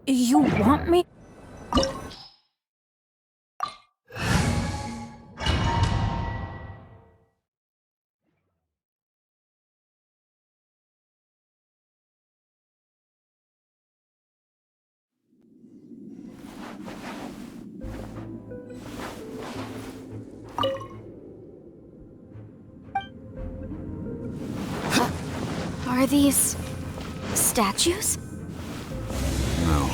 You want me? Are these statues? No.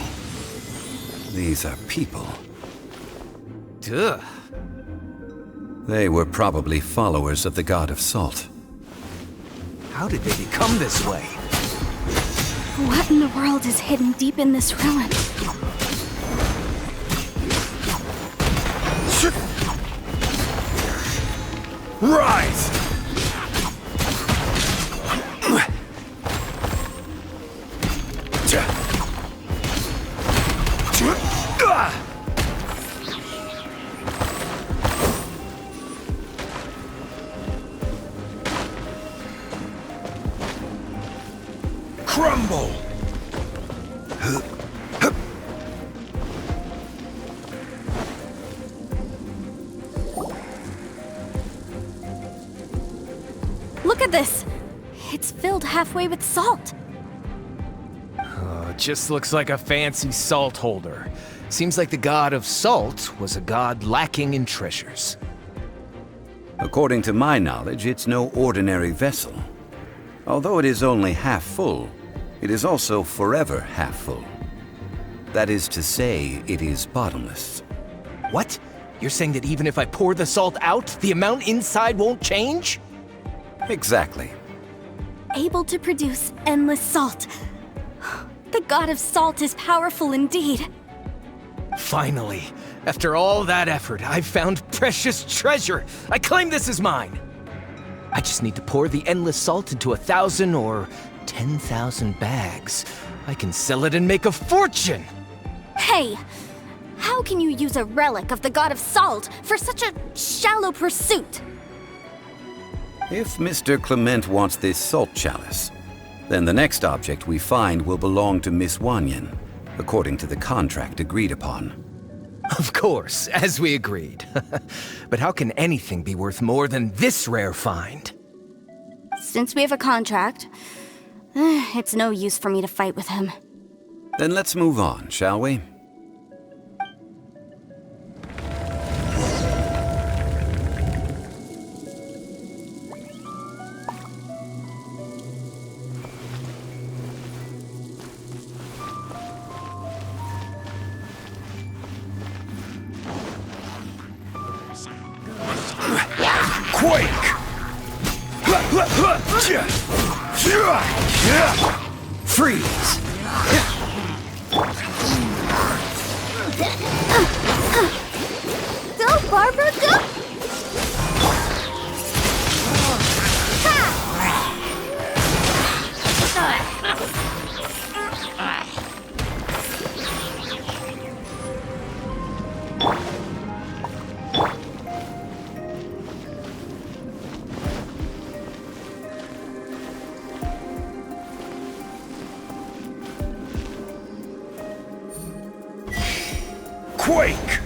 These are people. Duh. They were probably followers of the god of salt. How did they become this way? What in the world is hidden deep in this ruin? Rise! Crumble! Look at this! It's filled halfway with salt. Just looks like a fancy salt holder. Seems like the god of salt was a god lacking in treasures. According to my knowledge, it's no ordinary vessel. Although it is only half full, it is also forever half full. That is to say, it is bottomless. What? You're saying that even if I pour the salt out, the amount inside won't change? Exactly. Able to produce endless salt. The god of salt is powerful indeed. Finally, after all that effort, I've found precious treasure. I claim this as mine. I just need to pour the endless salt into 1,000 or 10,000 bags. I can sell it and make a fortune. Hey, how can you use a relic of the god of salt for such a shallow pursuit? If Mr. Clement wants this salt chalice, then the next object we find will belong to Miss Wanyan, according to the contract agreed upon. Of course, as we agreed. But how can anything be worth more than this rare find? Since we have a contract, it's no use for me to fight with him. Then let's move on, shall we? Quake! Freeze! Go, Barbara, go! Quake!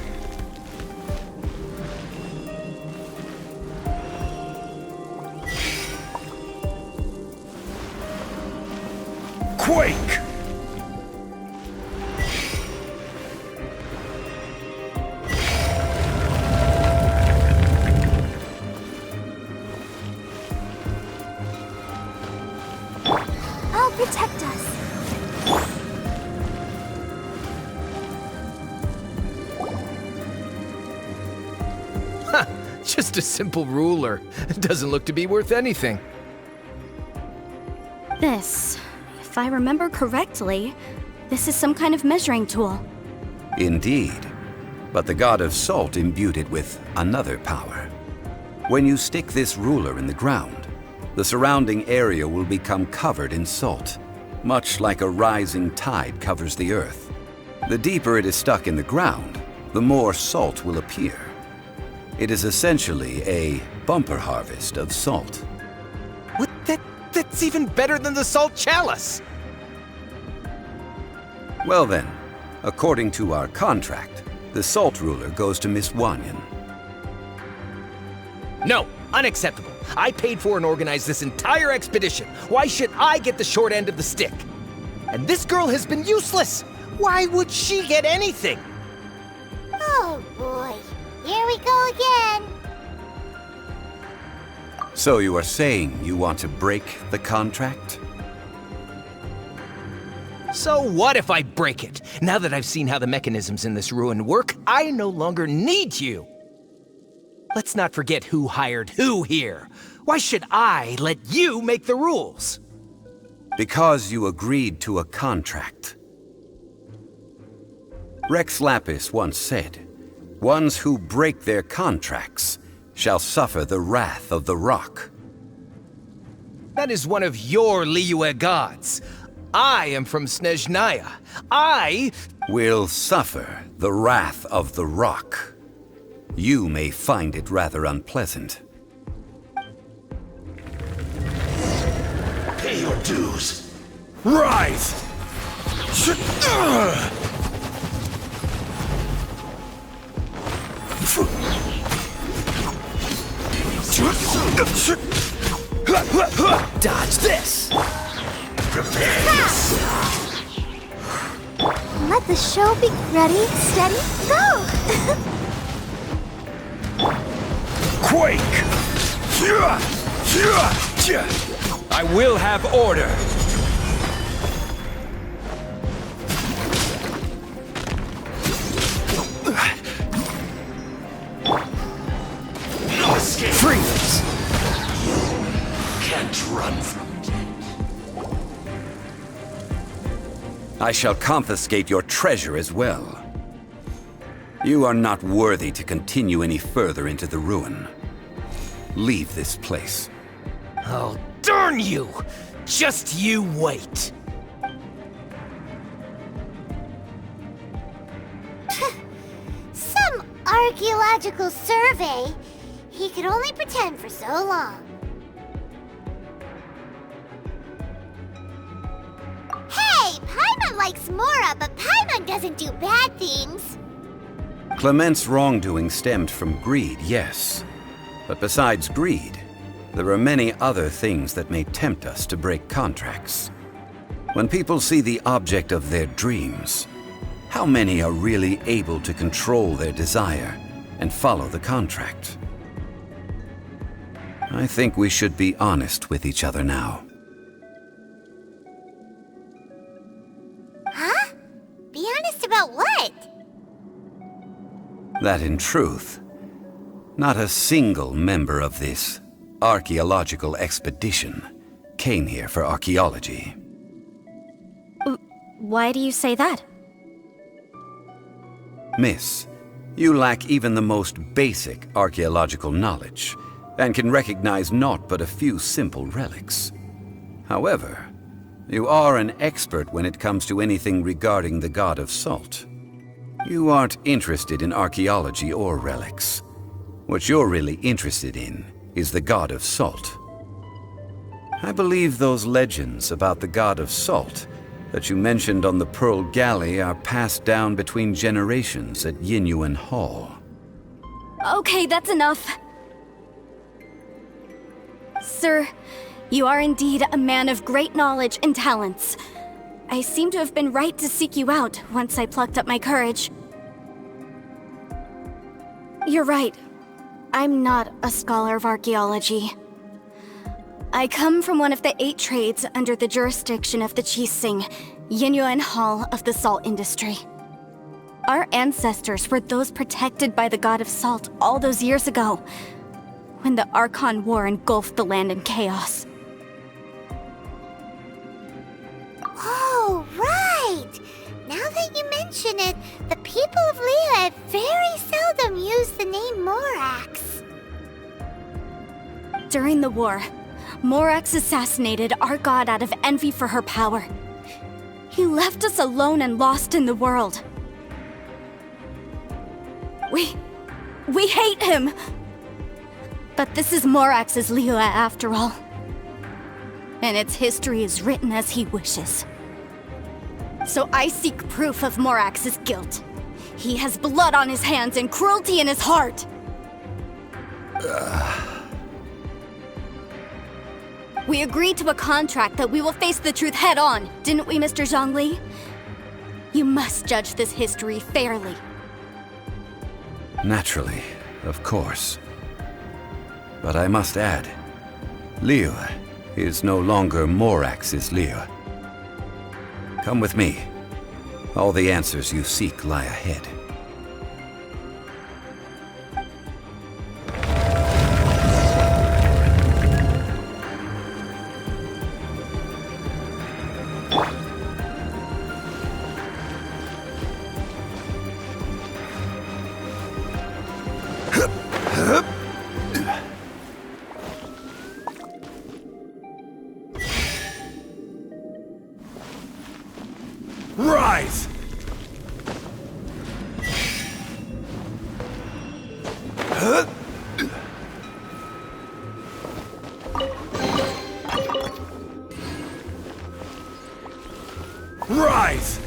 Quake! I'll protect us. Just a simple ruler. It doesn't look to be worth anything. This, if I remember correctly, this is some kind of measuring tool. Indeed. But the god of salt imbued it with another power. When you stick this ruler in the ground, the surrounding area will become covered in salt, much like a rising tide covers the earth. The deeper it is stuck in the ground, the more salt will appear. It is essentially a bumper harvest of salt. What? That's even better than the salt chalice! Well then, according to our contract, the Salt Ruler goes to Miss Wanyan. No, unacceptable. I paid for and organized this entire expedition. Why should I get the short end of the stick? And this girl has been useless. Why would she get anything? Oh boy, here we go again. So you are saying you want to break the contract? So what if I break it? Now that I've seen how the mechanisms in this ruin work, I no longer need you. Let's not forget who hired who here. Why should I let you make the rules? Because you agreed to a contract. Rex Lapis once said, "Ones who break their contracts shall suffer the wrath of the rock." That is one of your Liyue gods. I am from Snezhnaya. I will suffer the wrath of the rock. You may find it rather unpleasant. Pay your dues. Rise! dodge this. Prepare yourself. Let the show be ready, steady, go! Quake! I will have order. No escape. Freeze! Can't run from it. I shall confiscate your treasure as well. You are not worthy to continue any further into the ruin. Leave this place. Oh, darn you! Just you wait. Some archaeological survey. He could only pretend for so long. Hey, Paimon likes Mora, but Paimon doesn't do bad things. Clement's wrongdoing stemmed from greed, yes. But besides greed, there are many other things that may tempt us to break contracts. When people see the object of their dreams, how many are really able to control their desire and follow the contract? I think we should be honest with each other now. Huh? Be honest about what? That in truth, not a single member of this archaeological expedition came here for archaeology. Why do you say that? Miss, you lack even the most basic archaeological knowledge, and can recognize naught but a few simple relics. However, you are an expert when it comes to anything regarding the god of salt. You aren't interested in archaeology or relics. What you're really interested in is the god of salt. I believe those legends about the god of salt that you mentioned on the Pearl Galley are passed down between generations at Yinyuan Hall. Okay, that's enough. Sir, you are indeed a man of great knowledge and talents. I seem to have been right to seek you out once I plucked up my courage. You're right. I'm not a scholar of archaeology. I come from one of the 8 trades under the jurisdiction of the Qixing, Yinyuan Hall of the salt industry. Our ancestors were those protected by the god of salt all those years ago, when the Archon War engulfed the land in chaos. Oh, right! Now that you mention it, the people of Liyue very seldom use the name Morax. During the war, Morax assassinated our god out of envy for her power. He left us alone and lost in the world. We hate him! But this is Morax's Liyue after all. And its history is written as he wishes. So I seek proof of Morax's guilt. He has blood on his hands and cruelty in his heart. We agreed to a contract that we will face the truth head on, didn't we, Mr. Zhongli? You must judge this history fairly. Naturally, of course. But I must add, Liu is no longer Morax's Liu. Come with me. All the answers you seek lie ahead. Rise! Rise!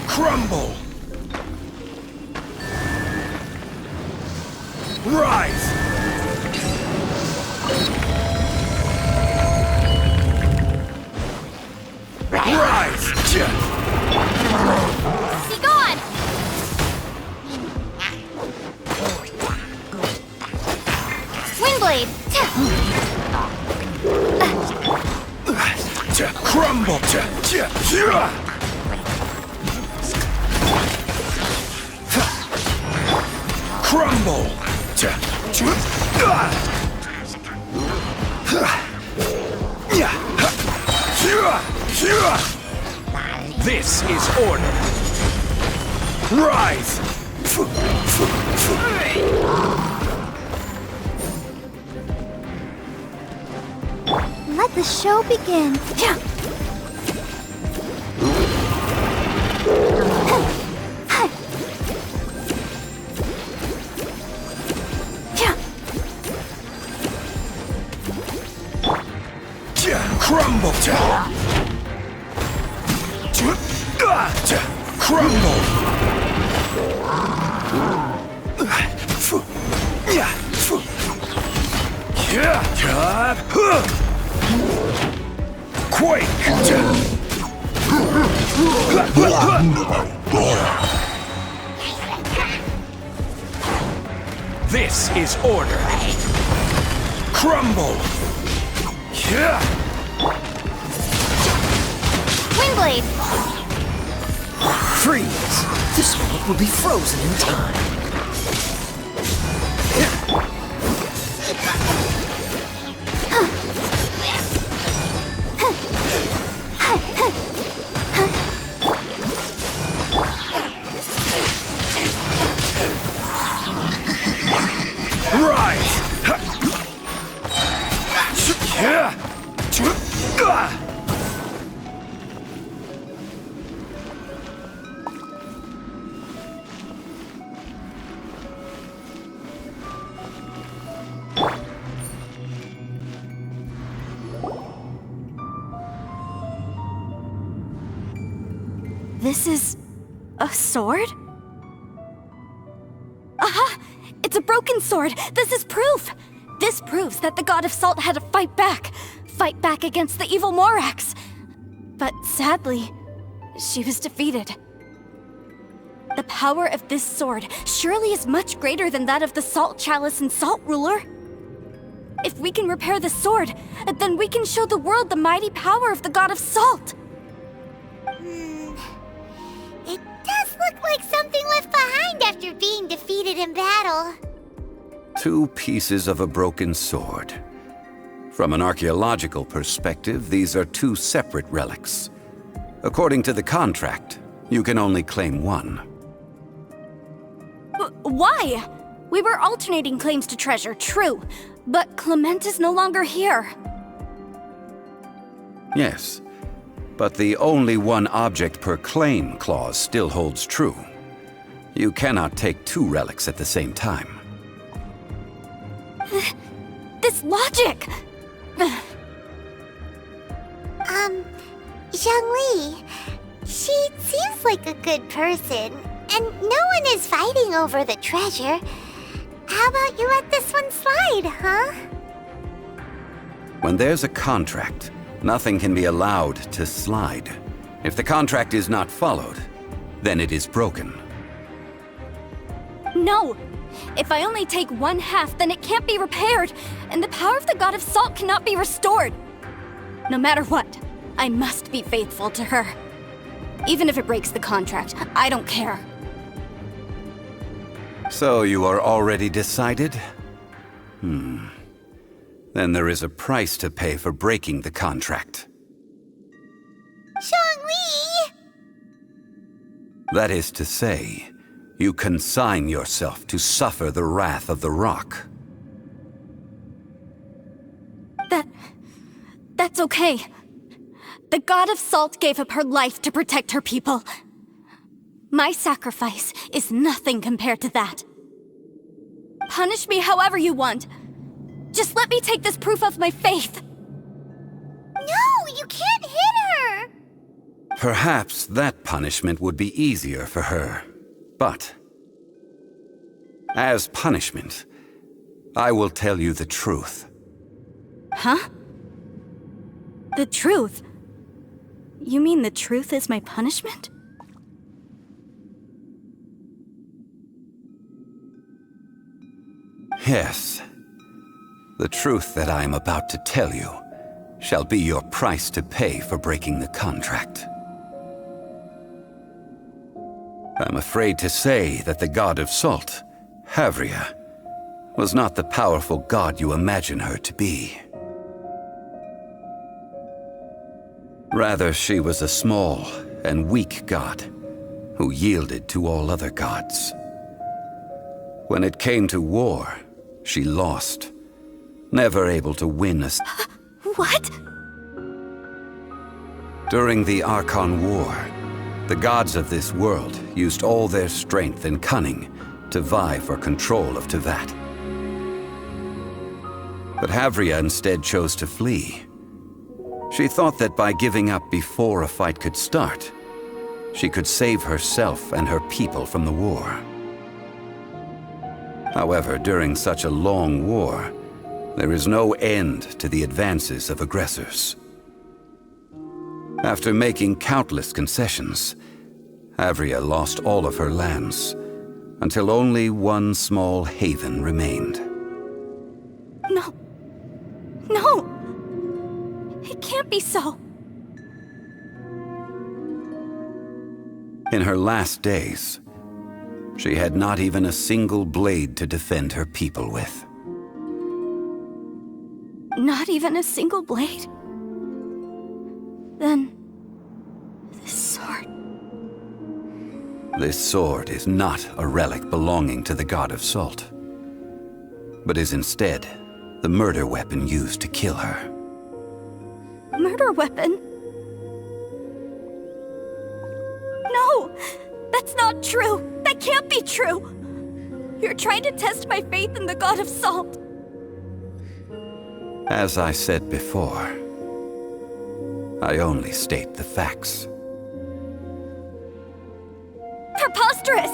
Crumble! Rise! Rise! Be gone! Windblade! Crumble! Crumble! This is order. Rise! Let the show begin. Crumble! Crumble! Quake! This is order. Crumble! Windblade! Freeze! This world will be frozen in time. Rise! This is a sword? Aha! It's a broken sword! This is proof! This proves that the God of Salt had to fight back against the evil Morax. But sadly, she was defeated. The power of this sword surely is much greater than that of the Salt Chalice and Salt Ruler. If we can repair the sword, then we can show the world the mighty power of the God of Salt. It does look like something left behind after being defeated in battle. 2 pieces of a broken sword. From an archaeological perspective, these are 2 separate relics. According to the contract, you can only claim one. Why? We were alternating claims to treasure, true, but Clement is no longer here. Yes, but the only one object per claim clause still holds true. You cannot take 2 relics at the same time. This logic! Zhongli, she seems like a good person, and no one is fighting over the treasure. How about you let this one slide, huh? When there's a contract, nothing can be allowed to slide. If the contract is not followed, then it is broken. No! If I only take one half, then it can't be repaired, and the power of the God of Salt cannot be restored. No matter what, I must be faithful to her. Even if it breaks the contract, I don't care. So you are already decided? Then there is a price to pay for breaking the contract. Zhongli! That is to say, you consign yourself to suffer the wrath of the rock. That's okay. The God of Salt gave up her life to protect her people. My sacrifice is nothing compared to that. Punish me however you want. Just let me take this proof of my faith. No, you can't hit her! Perhaps that punishment would be easier for her. But, as punishment, I will tell you the truth. Huh? The truth? You mean the truth is my punishment? Yes. The truth that I am about to tell you shall be your price to pay for breaking the contract. I'm afraid to say that the God of Salt, Havria, was not the powerful god you imagine her to be. Rather, she was a small and weak god who yielded to all other gods. When it came to war, she lost, never able to win a... What? During the Archon War, the gods of this world used all their strength and cunning to vie for control of Tevat. But Havria instead chose to flee. She thought that by giving up before a fight could start, she could save herself and her people from the war. However, during such a long war, there is no end to the advances of aggressors. After making countless concessions, Havria lost all of her lands, until only one small haven remained. No. No! It can't be so. In her last days, she had not even a single blade to defend her people with. Not even a single blade? Then... this sword... This sword is not a relic belonging to the God of Salt, but is instead the murder weapon used to kill her. Murder weapon? No! That's not true! That can't be true! You're trying to test my faith in the God of Salt. As I said before, I only state the facts. Preposterous!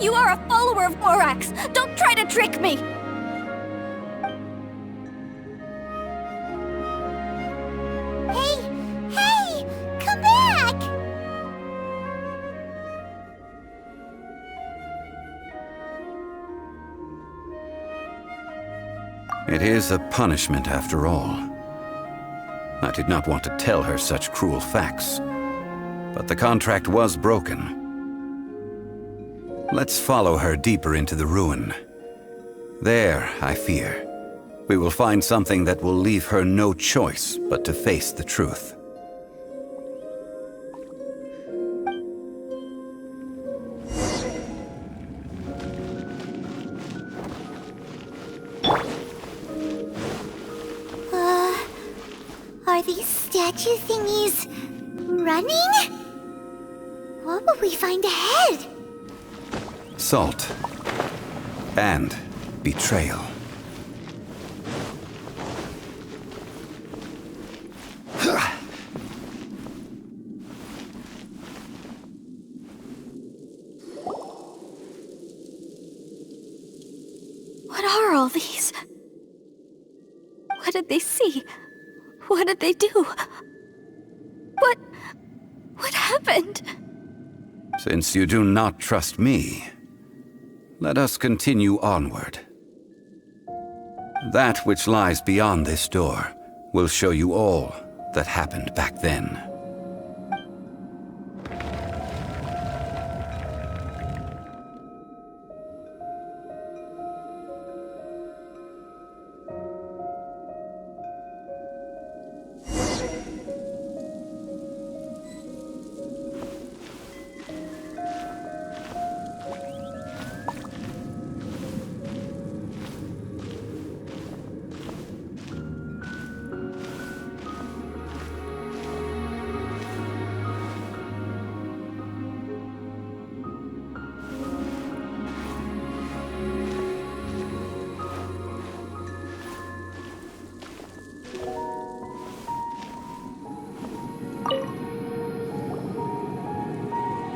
You are a follower of Morax! Don't try to trick me! Hey! Come back! It is a punishment after all. I did not want to tell her such cruel facts, but the contract was broken. Let's follow her deeper into the ruin. There, I fear, we will find something that will leave her no choice but to face the truth. Are these statue thingies running? What will we find ahead? Salt and betrayal. did they see? What did they do? What happened? Since you do not trust me, let us continue onward. That which lies beyond this door will show you all that happened back then.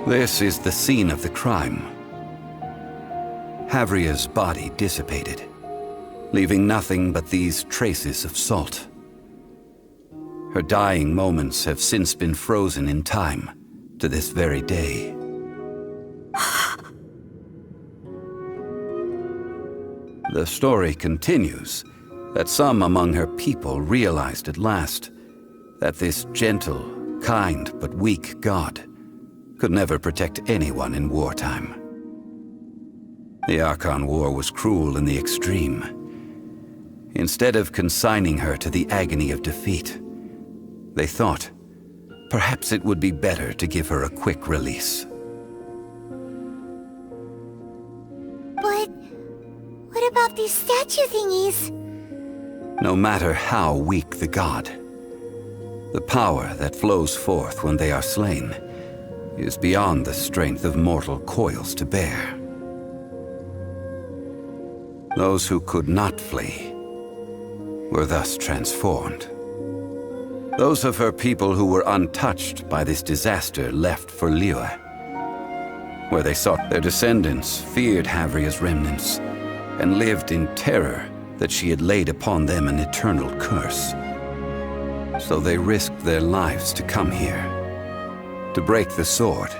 This is the scene of the crime. Havria's body dissipated, leaving nothing but these traces of salt. Her dying moments have since been frozen in time to this very day. The story continues that some among her people realized at last that this gentle, kind, but weak god could never protect anyone in wartime. The Archon War was cruel in the extreme. Instead of consigning her to the agony of defeat, they thought perhaps it would be better to give her a quick release. But what about these statue thingies? No matter how weak the god, the power that flows forth when they are slain is beyond the strength of mortal coils to bear. Those who could not flee were thus transformed. Those of her people who were untouched by this disaster left for Liyue, where they sought their descendants, feared Havria's remnants, and lived in terror that she had laid upon them an eternal curse. So they risked their lives to come here, to break the sword,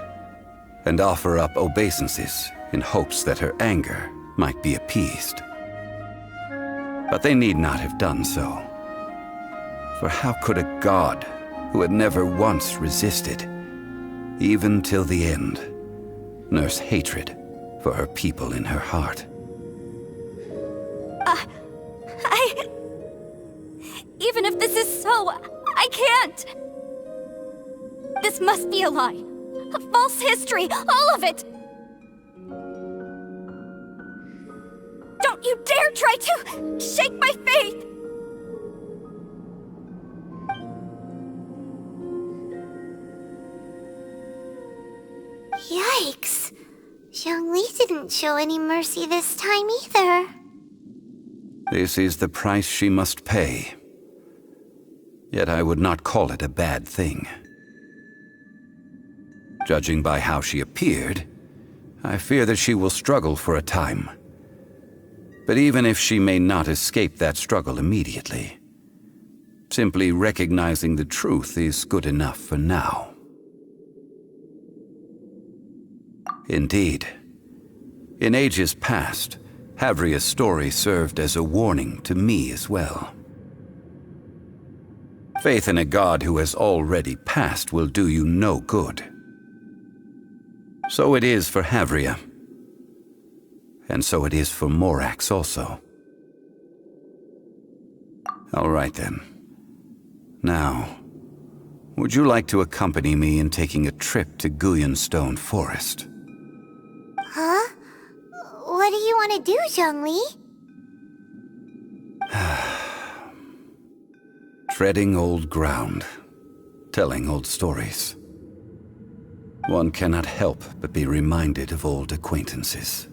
and offer up obeisances in hopes that her anger might be appeased. But they need not have done so. For how could a god who had never once resisted, even till the end, nurse hatred for her people in her heart? Even if this is so, I can't! This must be a lie. A false history, all of it! Don't you dare try to shake my faith! Yikes! Zhongli didn't show any mercy this time either. This is the price she must pay. Yet I would not call it a bad thing. Judging by how she appeared, I fear that she will struggle for a time. But even if she may not escape that struggle immediately, simply recognizing the truth is good enough for now. Indeed, in ages past, Havria's story served as a warning to me as well. Faith in a god who has already passed will do you no good. So it is for Havria. And so it is for Morax also. All right then. Now, would you like to accompany me in taking a trip to Guyonstone Forest? Huh? What do you want to do, Zhongli? Treading old ground, telling old stories. One cannot help but be reminded of old acquaintances.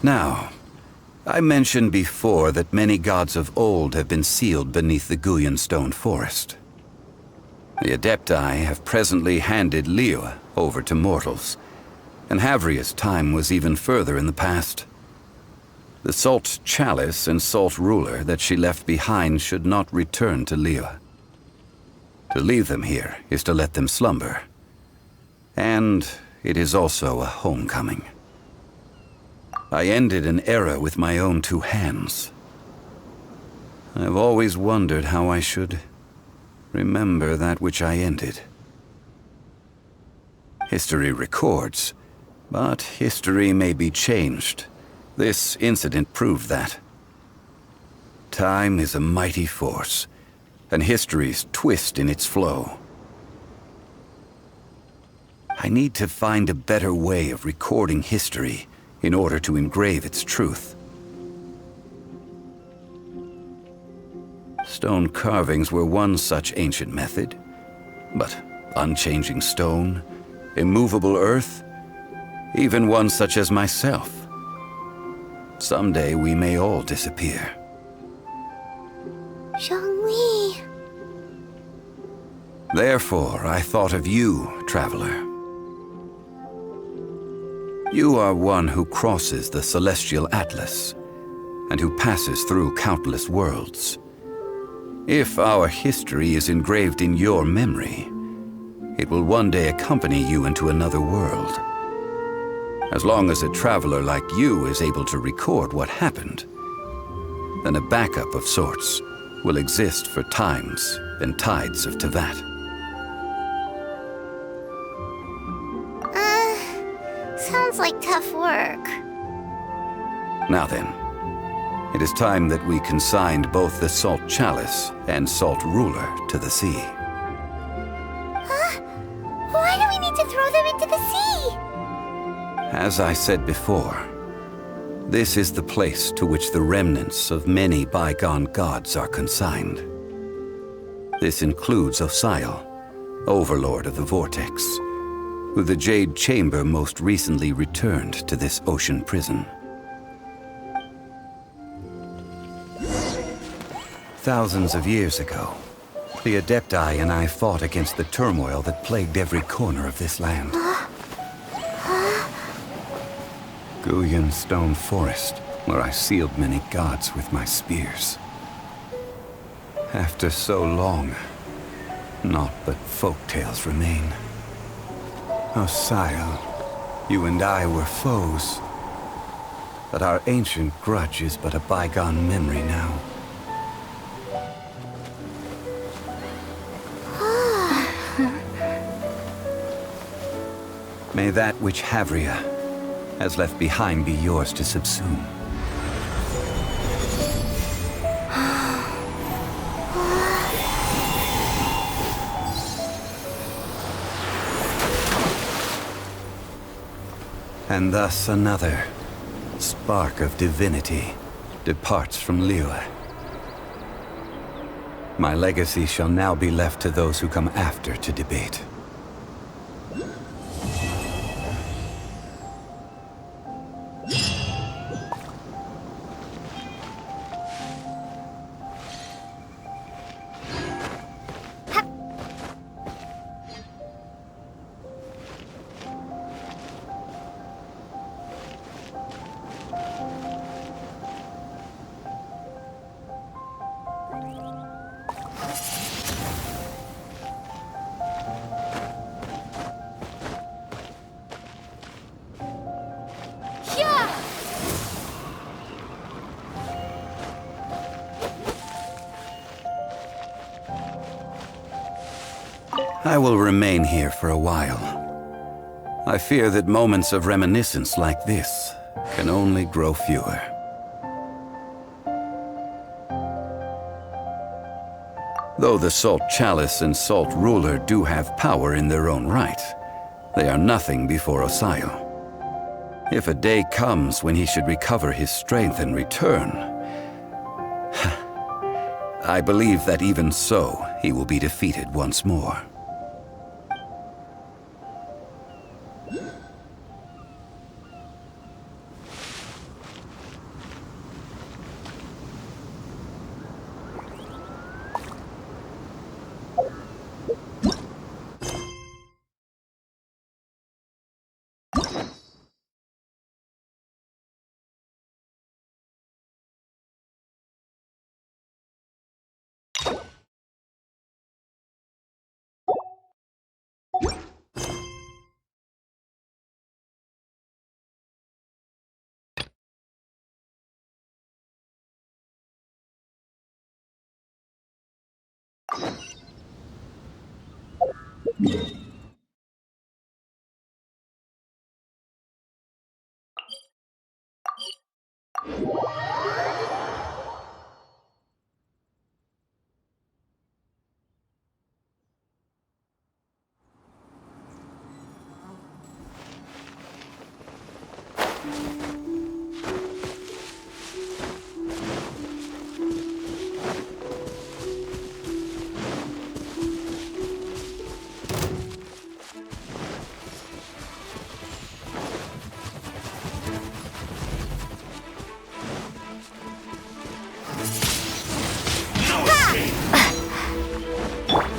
Now, I mentioned before that many gods of old have been sealed beneath the Guyan stone forest. The Adepti have presently handed Liyue over to mortals, and Havria's time was even further in the past. The Salt Chalice and Salt Ruler that she left behind should not return to Liyue. To leave them here is to let them slumber. And it is also a homecoming. I ended an era with my own two hands. I've always wondered how I should remember that which I ended. History records, but history may be changed. This incident proved that. Time is a mighty force, and history's twist in its flow. I need to find a better way of recording history in order to engrave its truth. Stone carvings were one such ancient method, but unchanging stone, immovable earth, even one such as myself. Someday we may all disappear. Zhongli. Therefore, I thought of you, traveler. You are one who crosses the celestial atlas, and who passes through countless worlds. If our history is engraved in your memory, it will one day accompany you into another world. As long as a traveler like you is able to record what happened, then a backup of sorts will exist for times and tides of Teyvat. Sounds like tough work. Now then, it is time that we consigned both the Salt Chalice and Salt Ruler to the sea. Huh? Why do we need to throw them into the sea? As I said before, this is the place to which the remnants of many bygone gods are consigned. This includes Osial, Overlord of the Vortex, who the Jade Chamber most recently returned to this ocean prison. Thousands of years ago, the Adepti and I fought against the turmoil that plagued every corner of this land. Guyan Stone Forest, where I sealed many gods with my spears. After so long, naught but folk tales remain. Osial, you and I were foes, but our ancient grudge is but a bygone memory now. May that which Havria has left behind be yours to subsume. And thus another spark of divinity departs from Liyue. My legacy shall now be left to those who come after to debate. I will remain here for a while. I fear that moments of reminiscence like this can only grow fewer. Though the Salt Chalice and Salt Ruler do have power in their own right, they are nothing before Osial. If a day comes when he should recover his strength and return, I believe that even so, he will be defeated once more.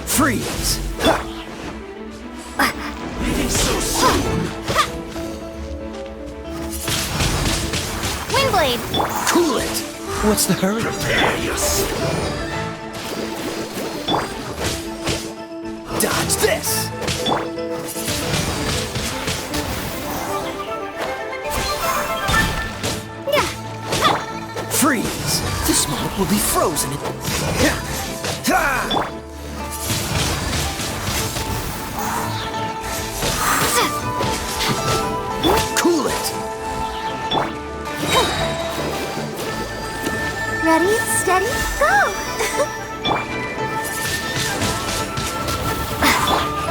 Freeze! Ha! What's the hurry? Prepare yourself. Dodge this! Freeze! This moment will be frozen in... Cool it! Ready, steady, go!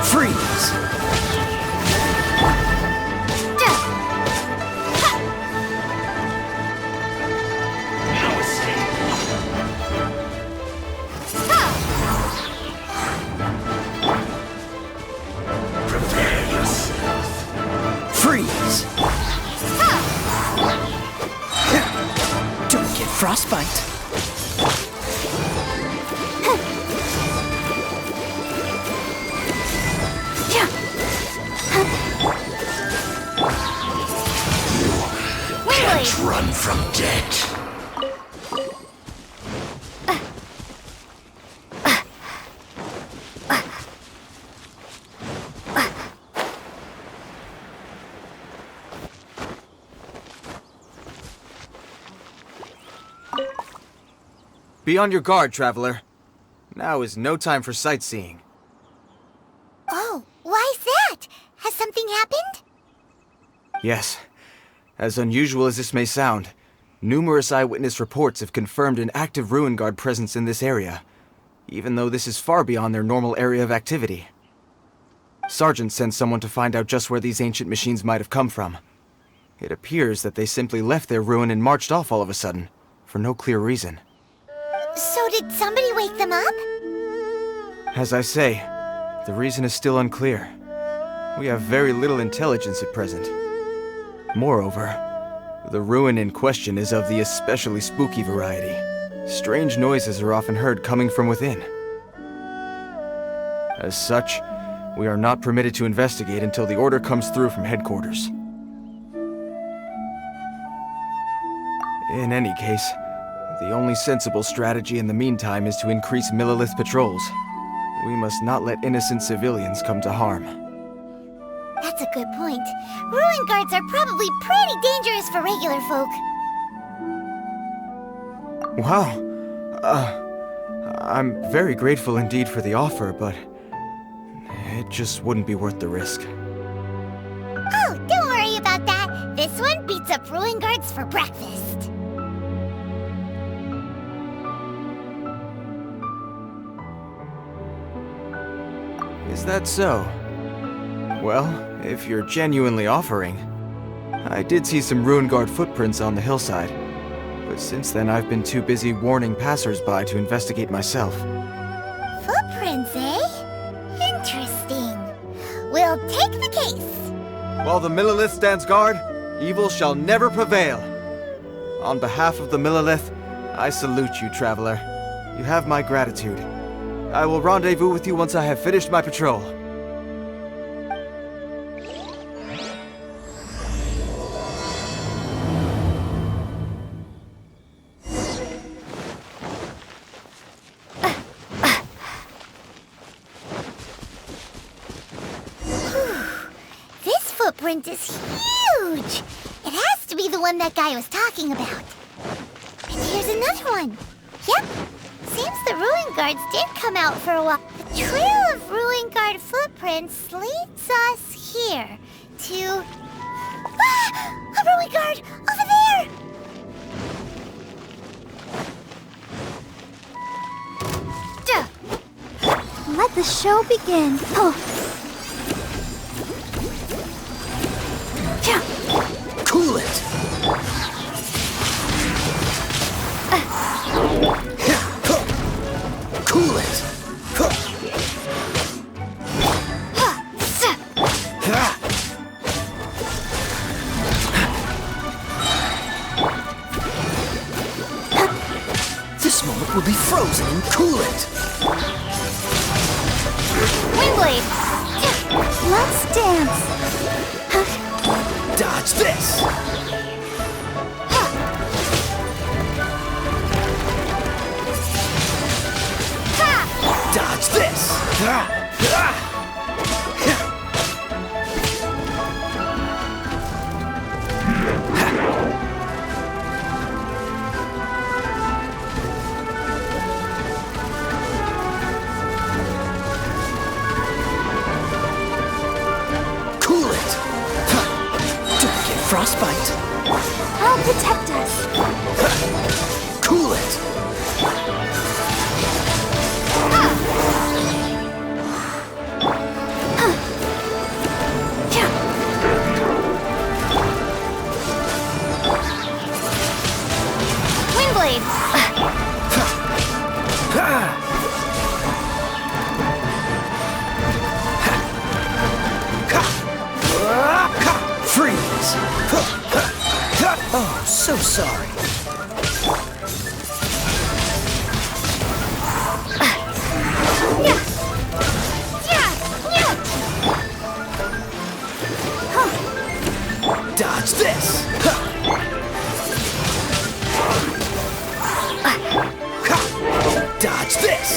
Freeze! Prepare yourself. Freeze! Don't get frostbite. Can't run from death. Be on your guard, traveler. Now is no time for sightseeing. Oh, why's that? Has something happened? Yes. As unusual as this may sound, numerous eyewitness reports have confirmed an active ruin guard presence in this area, even though this is far beyond their normal area of activity. Sergeant sent someone to find out just where these ancient machines might have come from. It appears that they simply left their ruin and marched off all of a sudden, for no clear reason. So did somebody wake them up? As I say, the reason is still unclear. We have very little intelligence at present. Moreover, the ruin in question is of the especially spooky variety. Strange noises are often heard coming from within. As such, we are not permitted to investigate until the order comes through from headquarters. In any case, the only sensible strategy in the meantime is to increase Millilith patrols. We must not let innocent civilians come to harm. That's a good point. Ruin guards are probably pretty dangerous for regular folk. Wow. I'm very grateful indeed for the offer, but it just wouldn't be worth the risk. Oh, don't worry about that. This one beats up ruin guards for breakfast. Is that so? Well, if you're genuinely offering. I did see some ruin guard footprints on the hillside, but since then I've been too busy warning passers-by to investigate myself. Footprints, eh? Interesting. We'll take the case. While the Millilith stands guard, evil shall never prevail. On behalf of the Millilith, I salute you, traveler. You have my gratitude. I will rendezvous with you once I have finished my patrol. This footprint is huge. It has to be the one that guy was talking about. And here's another one. Yep. Seems the ruin guards did come out for a while. The trail of ruin guard footprints leads us here to... Ah! A ruin guard! Over there! Duh. Let the show begin. Oh. Cool it! Cool it! This moment will be frozen in cool it! Windblade! Let's dance! Dodge this! Frostbite. I'll protect us. Cool it. Windblade. Freeze. Oh, so sorry. Dodge this. Dodge this.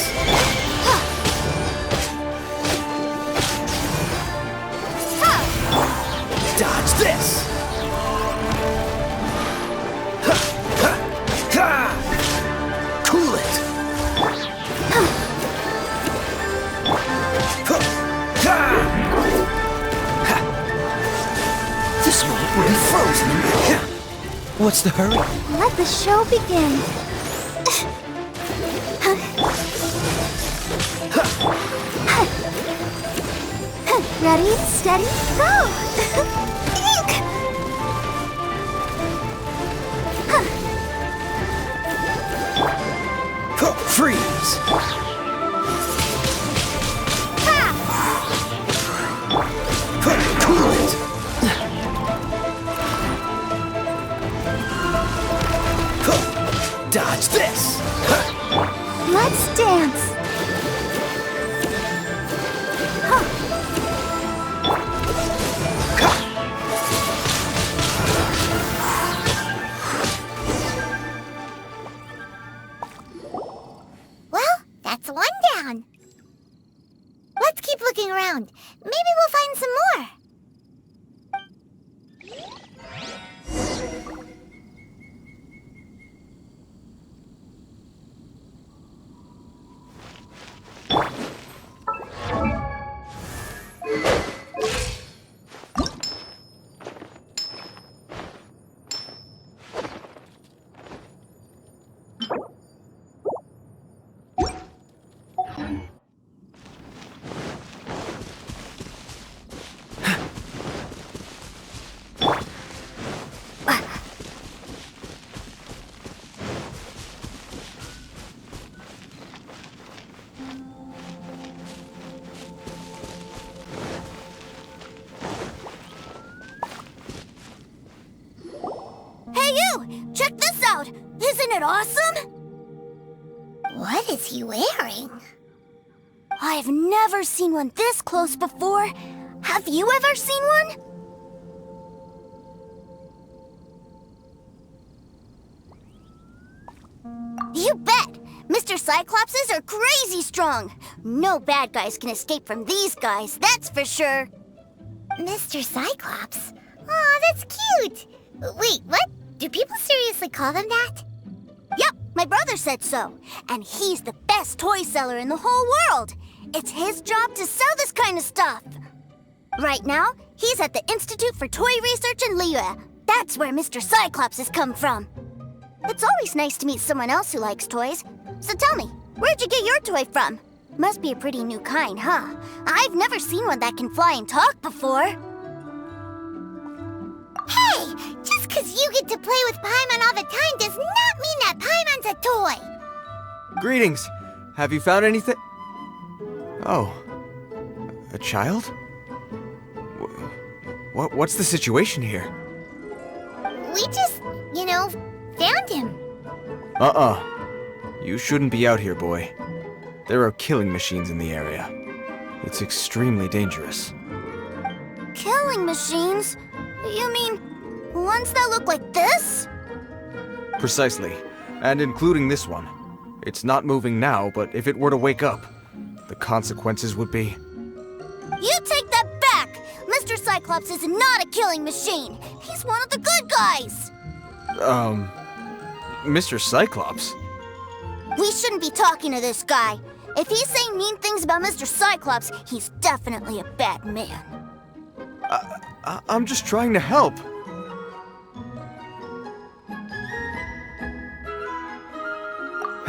Dodge this. Cool it. This moment will be frozen. What's the hurry? Let the show begin. Ready, steady, go! Freeze. Cool it. Dodge this. Let's dance. Well, that's one down. Let's keep looking around. Maybe we'll find some more. Hey you! Check this out! Isn't it awesome? What is he wearing? I've never seen one this close before. Have you ever seen one? You bet! Mr. Cyclopses are crazy strong. No bad guys can escape from these guys, that's for sure. Mr. Cyclops? Aw, that's cute. Wait, what? Do people seriously call them that? Yep, my brother said so. And he's the best toy seller in the whole world. It's his job to sell this kind of stuff. Right now, he's at the Institute for Toy Research in Liyue. That's where Mr. Cyclops has come from. It's always nice to meet someone else who likes toys. So tell me, where'd you get your toy from? Must be a pretty new kind, huh? I've never seen one that can fly and talk before. Hey, just 'cause you get to play with Paimon all the time does not mean that Paimon's a toy. Greetings. Have you found anything? Oh. A child? What's the situation here? We just, found him. You shouldn't be out here, boy. There are killing machines in the area. It's extremely dangerous. Killing machines? You mean ones that look like this? Precisely. And including this one. It's not moving now, but if it were to wake up, the consequences would be... You take that back! Mr. Cyclops is not a killing machine. He's one of the good guys. Mr. Cyclops? We shouldn't be talking to this guy. If he's saying mean things about Mr. Cyclops, he's definitely a bad man. I'm just trying to help.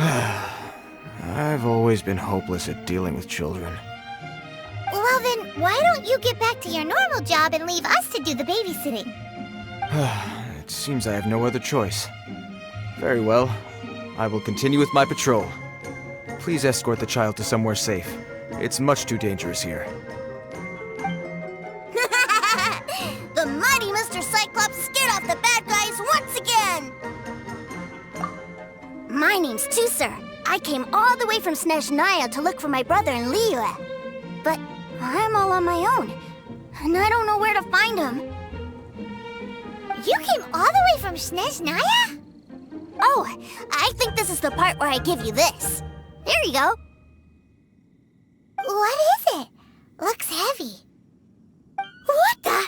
I've always been hopeless at dealing with children. Well then, why don't you get back to your normal job and leave us to do the babysitting? It seems I have no other choice. Very well. I will continue with my patrol. Please escort the child to somewhere safe. It's much too dangerous here. The mighty Mr. Cyclops scared off the bad guys once again! My name's Tusser. I came all the way from Snezhnaya to look for my brother in Liyue. But I'm all on my own, and I don't know where to find him. You came all the way from Snezhnaya? Oh, I think this is the part where I give you this. Here you go. What is it? Looks heavy. What the?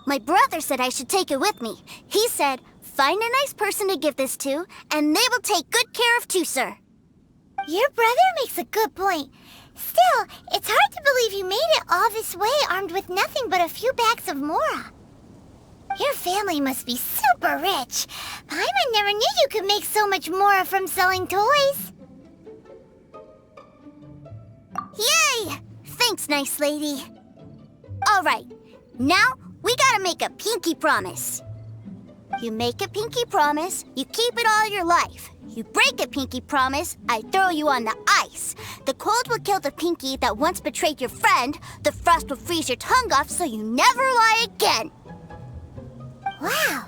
My brother said I should take it with me. He said, find a nice person to give this to, and they will take good care of Tusser. Your brother makes a good point. Still, it's hard to believe you made it all this way armed with nothing but a few bags of Mora. Your family must be super rich. Paimon never knew you could make so much Mora from selling toys. Yay! Thanks, nice lady. All right, now we gotta make a pinky promise. You make a pinky promise, you keep it all your life. You break a pinky promise, I throw you on the ice. The cold will kill the pinky that once betrayed your friend. The frost will freeze your tongue off so you never lie again. Wow,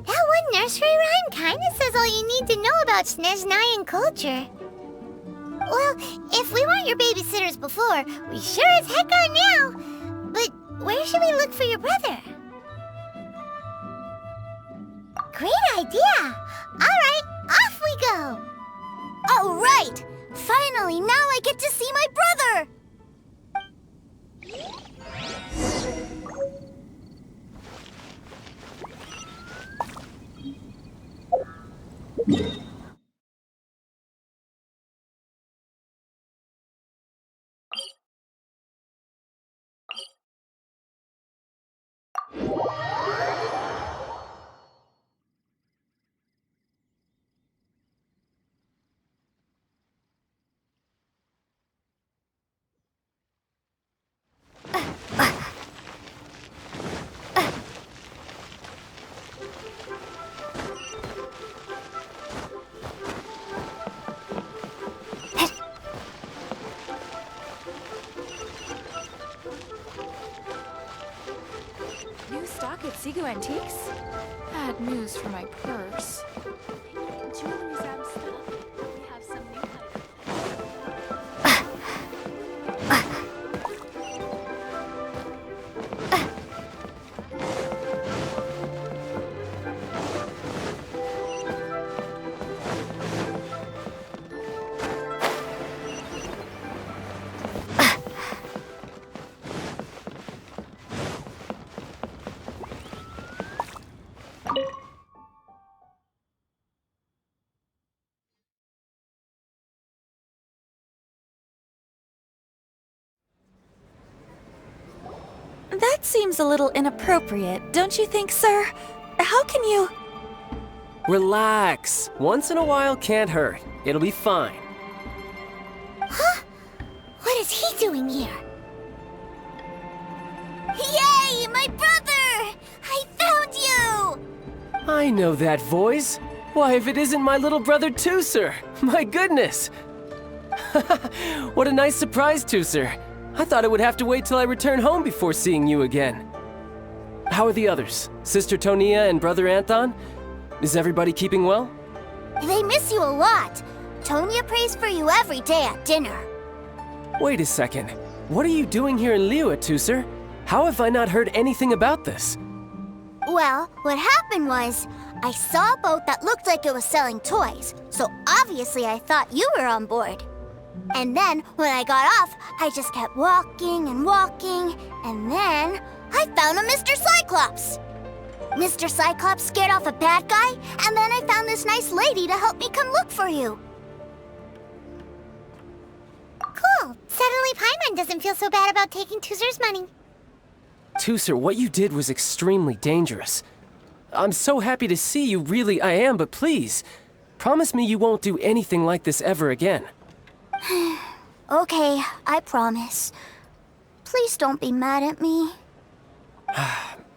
that one nursery rhyme kinda says all you need to know about Snezhnayan culture. Well, if we weren't your babysitters before, we sure as heck are now. But where should we look for your brother? Great idea! Alright, off we go! All right! Finally, now I get to see my brother! New stock at Sigu Antiques? Bad news for my purse. Jewelry's out of stock. We have some new items. That seems a little inappropriate, don't you think, sir? How can you... Relax. Once in a while can't hurt. It'll be fine. Huh? What is he doing here? Yay, my brother! I found you! I know that voice. Why, if it isn't my little brother Tusser! My goodness! What a nice surprise, Tusser. I thought I would have to wait till I return home before seeing you again. How are the others? Sister Tonia and Brother Anton? Is everybody keeping well? They miss you a lot. Tonia prays for you every day at dinner. Wait a second. What are you doing here in Liyue, Tusser? How have I not heard anything about this? Well, what happened was, I saw a boat that looked like it was selling toys, so obviously I thought you were on board. And then, when I got off, I just kept walking and walking, and then I found a Mr. Cyclops! Mr. Cyclops scared off a bad guy, and then I found this nice lady to help me come look for you. Cool. Suddenly Paimon doesn't feel so bad about taking Tusser's money. Tusser, what you did was extremely dangerous. I'm so happy to see you, really I am, but please, promise me you won't do anything like this ever again. Okay, I promise. Please don't be mad at me.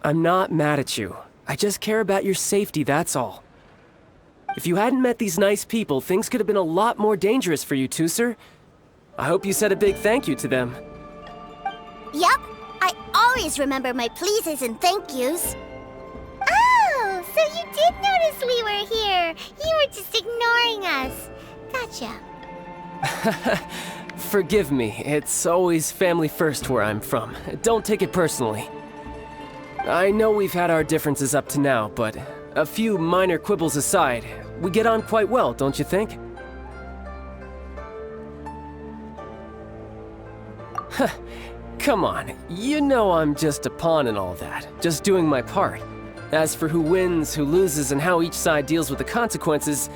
I'm not mad at you. I just care about your safety, that's all. If you hadn't met these nice people, things could have been a lot more dangerous for you two, sir. I hope you said a big thank you to them. Yep, I always remember my pleases and thank yous. Oh, so you did notice we were here. You were just ignoring us. Gotcha. Forgive me, it's always family first where I'm from. Don't take it personally. I know we've had our differences up to now, but a few minor quibbles aside, we get on quite well, don't you think? Come on, you know I'm just a pawn and all that, just doing my part. As for who wins, who loses, and how each side deals with the consequences,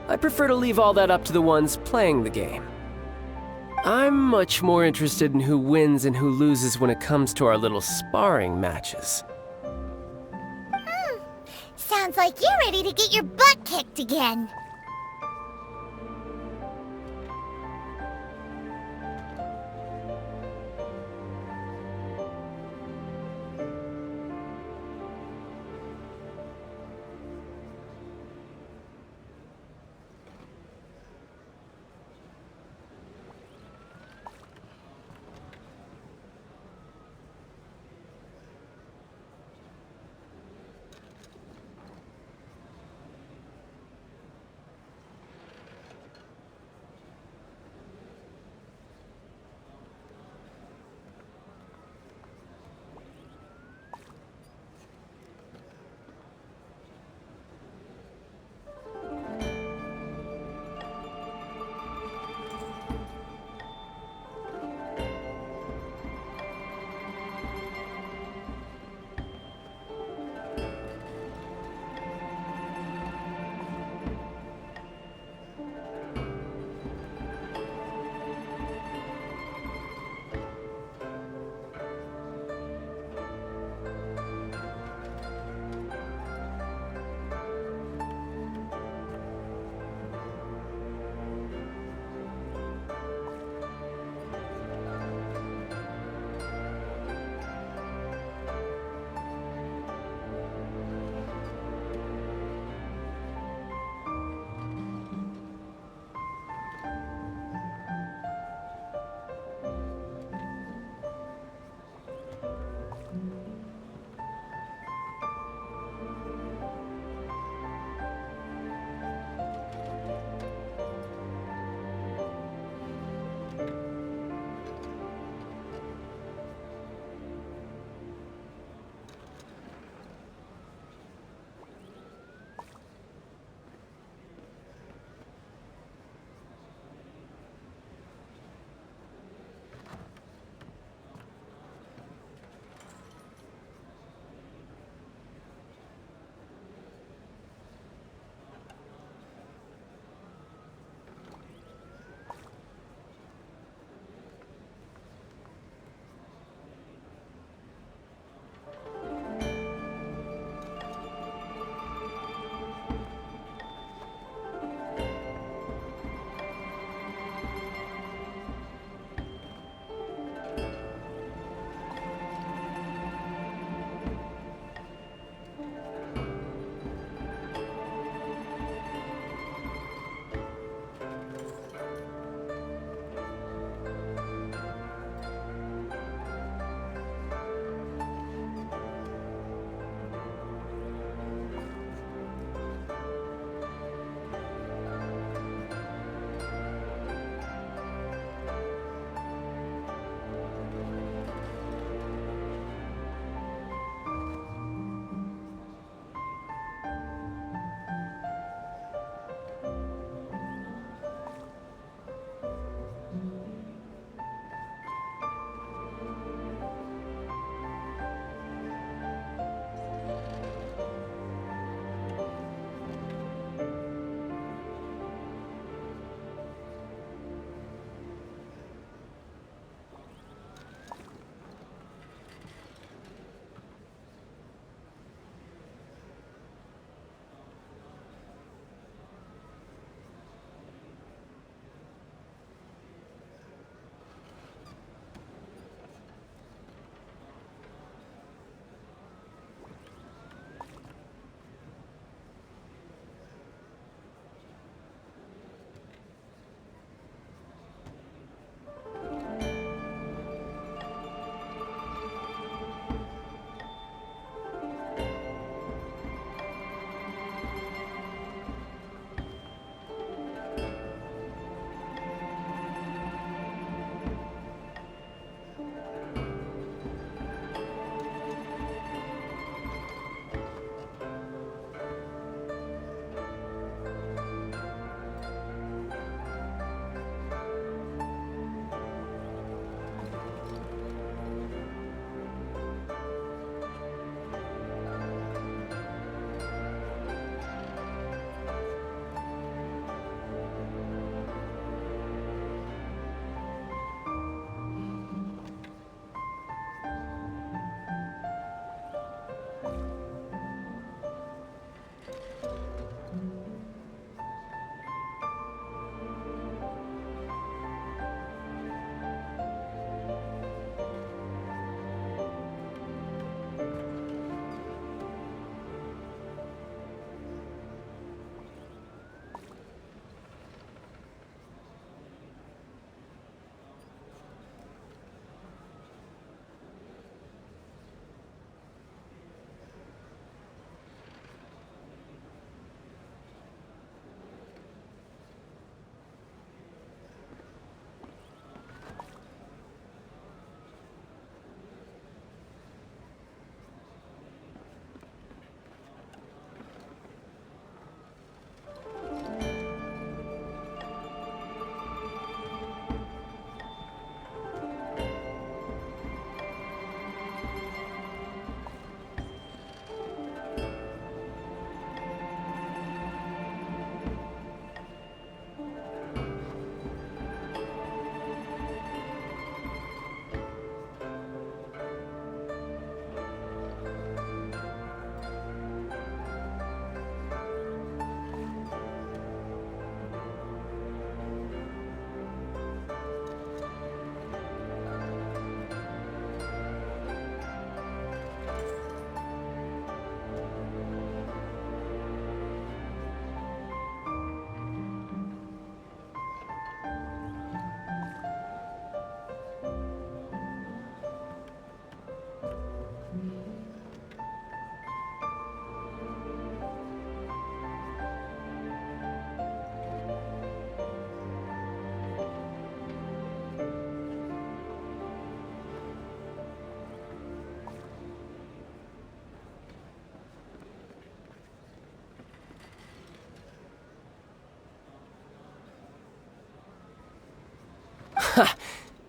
I prefer to leave all that up to the ones playing the game. I'm much more interested in who wins and who loses when it comes to our little sparring matches. Sounds like you're ready to get your butt kicked again.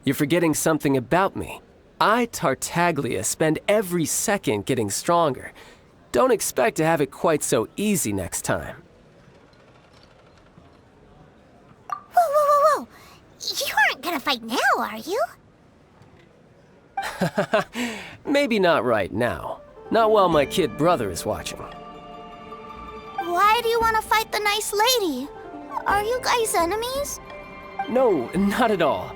You're forgetting something about me. I, Tartaglia, spend every second getting stronger. Don't expect to have it quite so easy next time. Whoa! You aren't gonna fight now, are you? Maybe not right now. Not while my kid brother is watching. Why do you want to fight the nice lady? Are you guys enemies? No, not at all.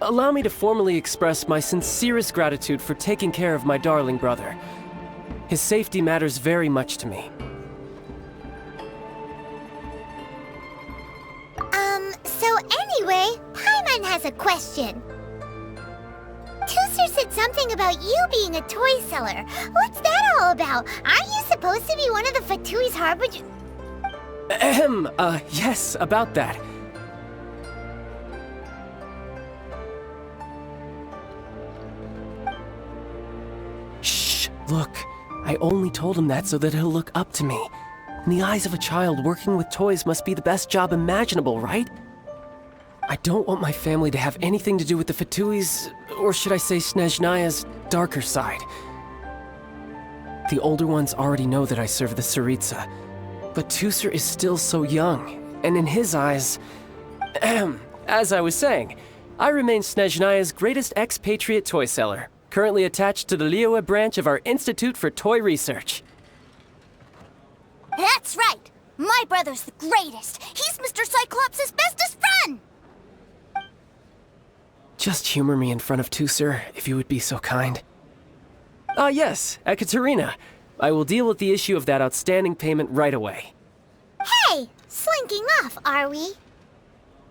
Allow me to formally express my sincerest gratitude for taking care of my darling brother. His safety matters very much to me. So anyway, Paimon has a question. Tooser said something about you being a toy seller. What's that all about? Aren't you supposed to be one of the Fatui's harbingers? Yes, about that. Shh, look. I only told him that so that he'll look up to me. In the eyes of a child, working with toys must be the best job imaginable, right? I don't want my family to have anything to do with the Fatui's, or should I say Snezhnaya's, darker side. The older ones already know that I serve the Tsaritsa, but Tooser is still so young, and in his eyes... As I was saying, I remain Snezhnaya's greatest expatriate toy seller, currently attached to the Liyue branch of our Institute for Toy Research. That's right! My brother's the greatest! He's Mr. Cyclops' bestest friend! Just humor me in front of Tooser, if you would be so kind. Yes, Ekaterina. I will deal with the issue of that outstanding payment right away. Hey! Slinking off, are we?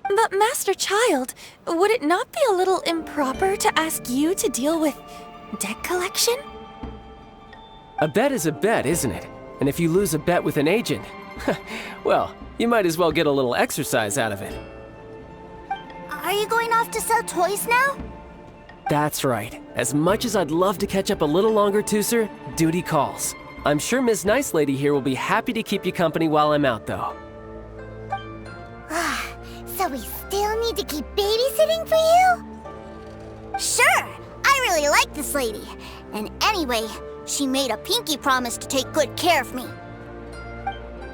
But Master Childe, would it not be a little improper to ask you to deal with debt collection? A bet is a bet, isn't it? And if you lose a bet with an agent, well, you might as well get a little exercise out of it. Are you going off to sell toys now? That's right. As much as I'd love to catch up a little longer, Tooser, duty calls. I'm sure Miss Nice Lady here will be happy to keep you company while I'm out, though. So we still need to keep babysitting for you? Sure! I really like this lady. And anyway, she made a pinky promise to take good care of me.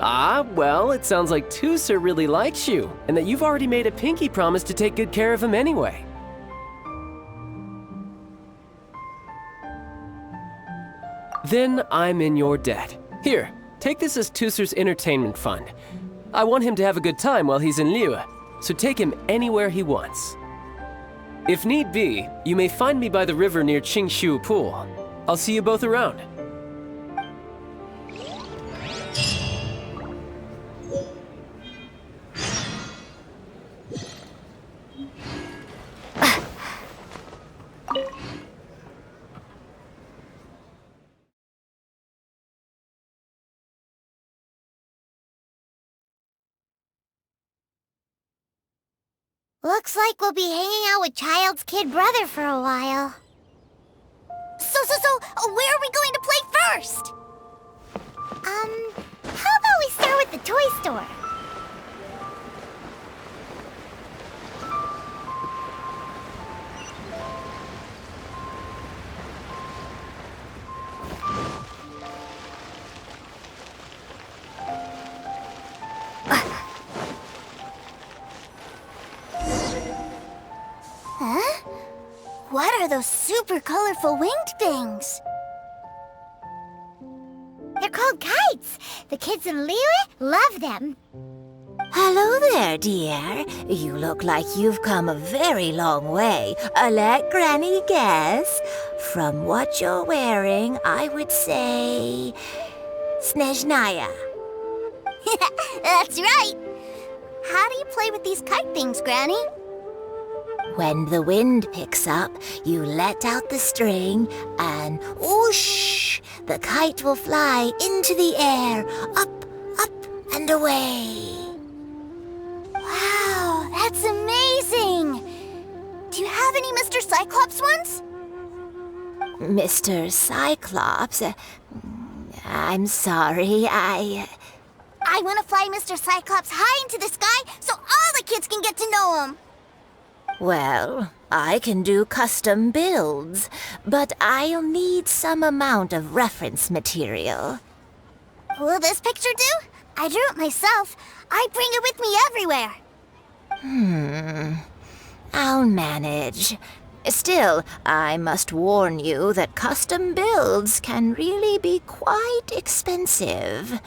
Ah, well, it sounds like Tooser really likes you, and that you've already made a pinky promise to take good care of him anyway. Then I'm in your debt. Here, take this as Tooser's entertainment fund. I want him to have a good time while he's in Liyue, so take him anywhere he wants. If need be, you may find me by the river near Qingshu Pool. I'll see you both around. Looks like we'll be hanging out with Childe's kid brother for a while. So, where are we going to play first? How about we start with the toy store? Huh? What are those super colorful winged things? They're called kites. The kids in Liyue love them. Hello there, dear. You look like you've come a very long way. Let Granny guess. From what you're wearing, I would say... Snezhnaya. That's right. How do you play with these kite things, Granny? When the wind picks up, you let out the string and whoosh! The kite will fly into the air, up, and away. Wow, that's amazing! Do you have any Mr. Cyclops ones? Mr. Cyclops? I'm sorry, I want to fly Mr. Cyclops high into the sky so all the kids can get to know him. Well, I can do custom builds, but I'll need some amount of reference material. Will this picture do? I drew it myself. I bring it with me everywhere. I'll manage. Still, I must warn you that custom builds can really be quite expensive.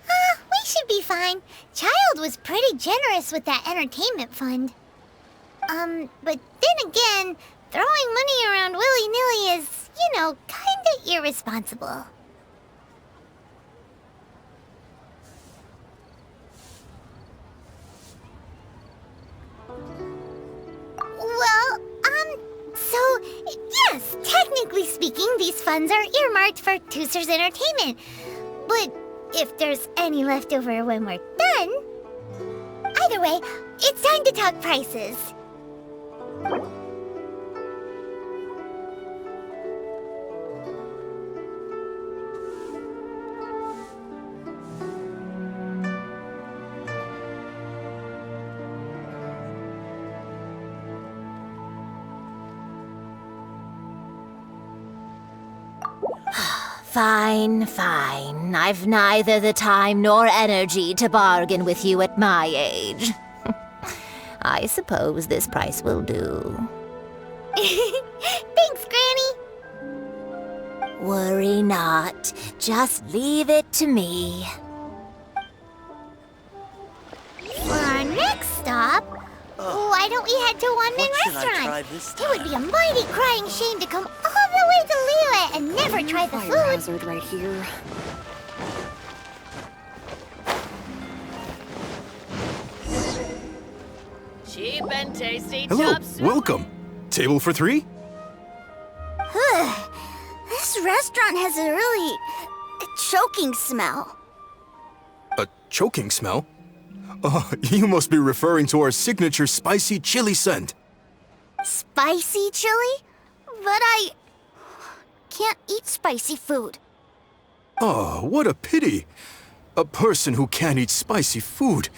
We should be fine. Childe was pretty generous with that entertainment fund. But then again, throwing money around willy-nilly is, kinda irresponsible. Well, so, yes, technically speaking, these funds are earmarked for Tooser's entertainment. But if there's any left over when we're done... Either way, it's time to talk prices. Fine. I've neither the time nor energy to bargain with you at my age. I suppose this price will do. Thanks, Granny. Worry not. Just leave it to me. For our next stop, why don't we head to One Min Restaurant? It would be a mighty crying shame to come all the way to Liyue and never try the food. Hazard right here. Cheap and tasty Hello, chop suey. welcome. Table for 3? This restaurant has a really choking smell. A choking smell? Oh, you must be referring to our signature spicy chili scent. Spicy chili? But I can't eat spicy food. Oh, what a pity. A person who can't eat spicy food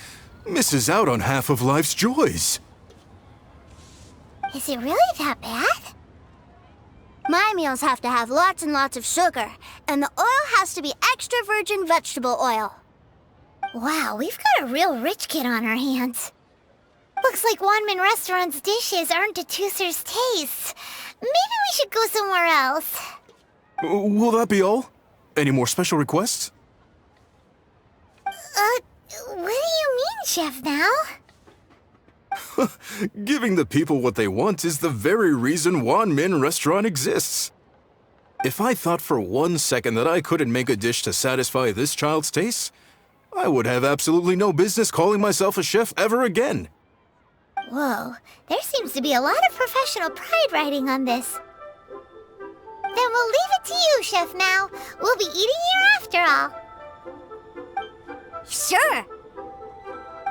misses out on half of life's joys. Is it really that bad? My meals have to have lots and lots of sugar, and the oil has to be extra virgin vegetable oil. Wow, we've got a real rich kid on our hands. Looks like One Min Restaurant's dishes aren't to Tooser's taste. Maybe we should go somewhere else. Will that be all? Any more special requests? What do you mean, Chef Now? Giving the people what they want is the very reason Wan Min Restaurant exists. If I thought for 1 second that I couldn't make a dish to satisfy this child's taste, I would have absolutely no business calling myself a chef ever again. Whoa, there seems to be a lot of professional pride riding on this. Then we'll leave it to you, Chef Now. We'll be eating here after all. Sure.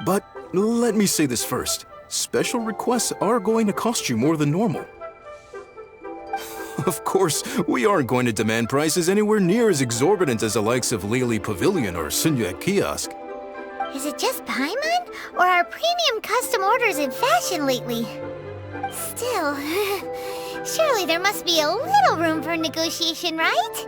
But let me say this first. Special requests are going to cost you more than normal. Of course, we aren't going to demand prices anywhere near as exorbitant as the likes of Lily Pavilion or Sunyue Kiosk. Is it just Paimon? Or are premium custom orders in fashion lately? Still, surely there must be a little room for negotiation, right?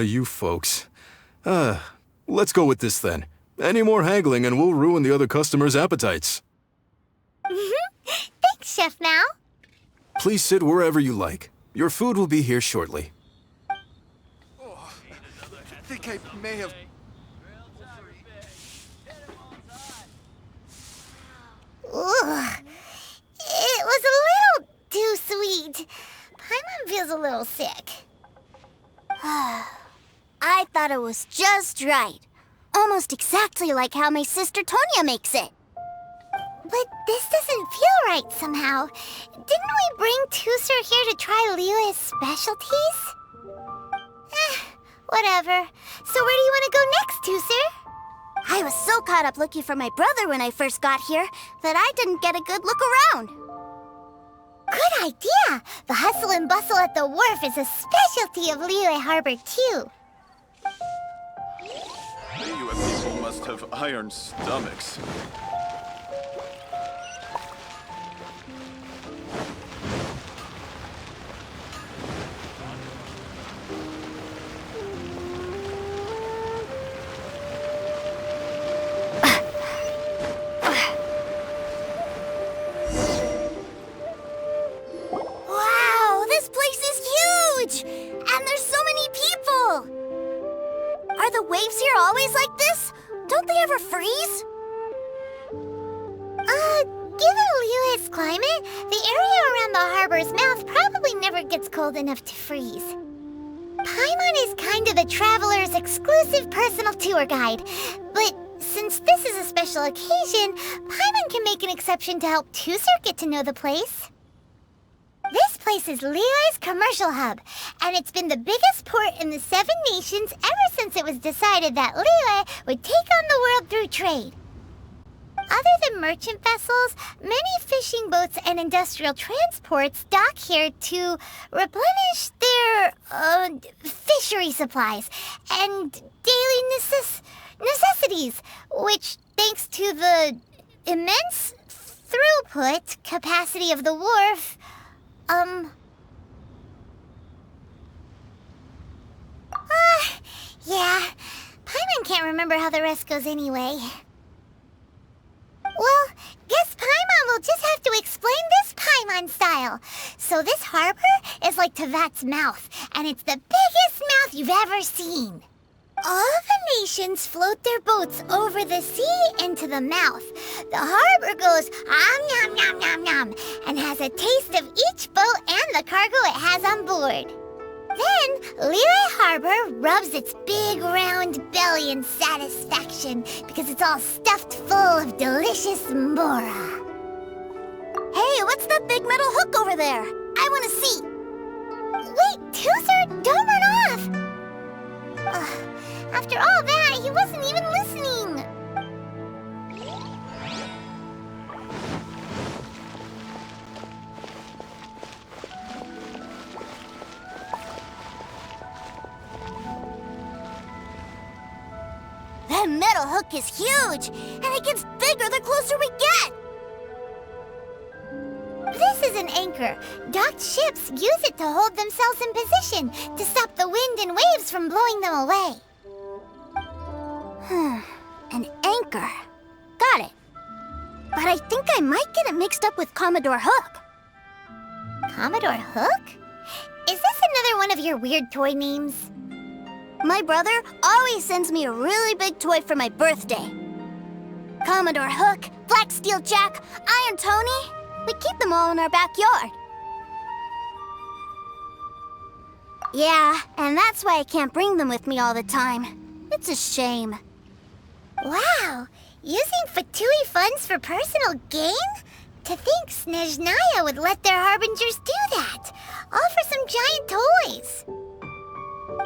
You folks. Let's go with this then. Any more haggling and we'll ruin the other customers' appetites. Thanks, Chef Mao. Please sit wherever you like. Your food will be here shortly. I think I may have... Ooh, it was a little too sweet. Paimon feels a little sick. I thought it was just right. Almost exactly like how my sister Tonya makes it. But this doesn't feel right somehow. Didn't we bring Tusser here to try Liyue's specialties? Whatever. So where do you want to go next, Tusser? I was so caught up looking for my brother when I first got here that I didn't get a good look around. Good idea! The hustle and bustle at the wharf is a specialty of Liyue Harbor, too. Liyue people must have iron stomachs. Wow, this place is huge! And there's so many people! Are the waves here always like this? Don't they ever freeze? Given Liyue's climate, the area around the harbor's mouth probably never gets cold enough to freeze. Paimon is kind of the traveler's exclusive personal tour guide, but since this is a special occasion, Paimon can make an exception to help Tusser get to know the place. This place is Liyue's commercial hub, and it's been the biggest port in the Seven Nations ever since it was decided that Liyue would take on the world through trade. Other than merchant vessels, many fishing boats and industrial transports dock here to replenish their fishery supplies and daily necessities, which, thanks to the immense throughput capacity of the wharf, yeah, Paimon can't remember how the rest goes anyway. Well, guess Paimon will just have to explain this Paimon style. So this harbor is like Tevat's mouth, and it's the biggest mouth you've ever seen. All the nations float their boats over the sea into the mouth. The harbor goes nom nom nom nom and has a taste of each boat and the cargo it has on board. Then, Liyue Harbor rubs its big round belly in satisfaction because it's all stuffed full of delicious mbora. Hey, what's that big metal hook over there? I want to see. Wait, Tusser, don't run off! After all that, he wasn't even listening. That metal hook is huge, and it gets bigger the closer we get. This is an anchor. Docked ships use it to hold themselves in position to stop the wind and waves from blowing them away. An anchor. Got it. But I think I might get it mixed up with Commodore Hook. Commodore Hook? Is this another one of your weird toy names? My brother always sends me a really big toy for my birthday. Commodore Hook, Black Steel Jack, Iron Tony. We keep them all in our backyard. Yeah, and that's why I can't bring them with me all the time. It's a shame. Wow! Using Fatui funds for personal gain? To think Snezhnaya would let their harbingers do that, all for some giant toys.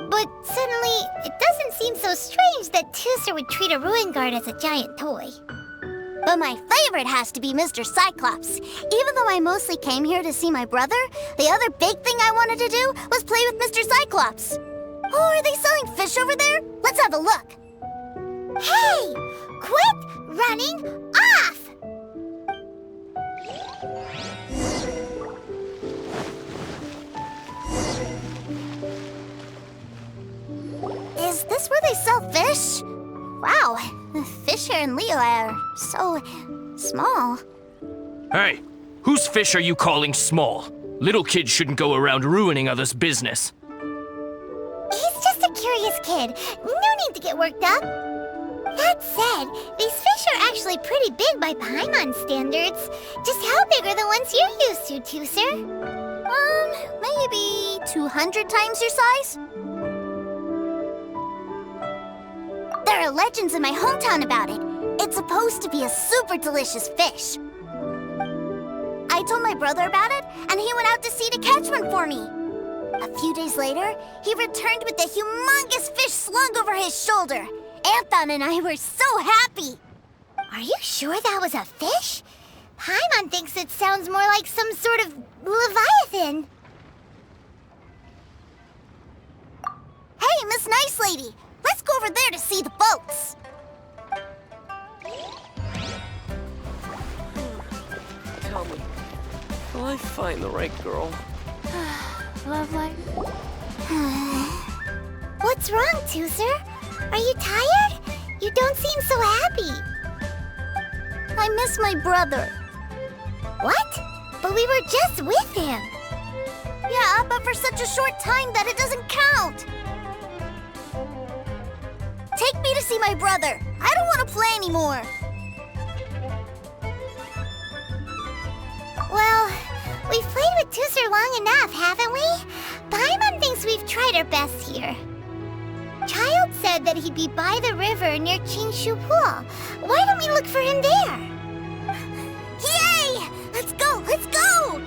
But suddenly, it doesn't seem so strange that Tusser would treat a ruin guard as a giant toy. But my favorite has to be Mr. Cyclops. Even though I mostly came here to see my brother, the other big thing I wanted to do was play with Mr. Cyclops. Oh, are they selling fish over there? Let's have a look. Hey! Quit running off! fish? Wow, the fish here in Leo are so small. Hey, whose fish are you calling small? Little kids shouldn't go around ruining others' business. He's just a curious kid. No need to get worked up. That said, these fish are actually pretty big by Paimon standards. Just how big are the ones you're used to, Tooser? Maybe 200 times your size? There are legends in my hometown about it. It's supposed to be a super delicious fish. I told my brother about it, and he went out to sea to catch one for me. A few days later, he returned with a humongous fish slung over his shoulder. Anthon and I were so happy. Are you sure that was a fish? Paimon thinks it sounds more like some sort of leviathan. Hey, Miss Nice Lady, let's go over there to see the boats. Tell me, will I find the right girl? Love life? What's wrong, Tooser? Are you tired? You don't seem so happy. I miss my brother. What? But we were just with him. Yeah, but for such a short time that it doesn't count. Take me to see my brother. I don't want to play anymore. Well, we've played with Tooser long enough, haven't we? Paimon thinks we've tried our best here. Childe said that he'd be by the river near Chingshu Pool. Why don't we look for him there? Yay! Let's go! Let's go!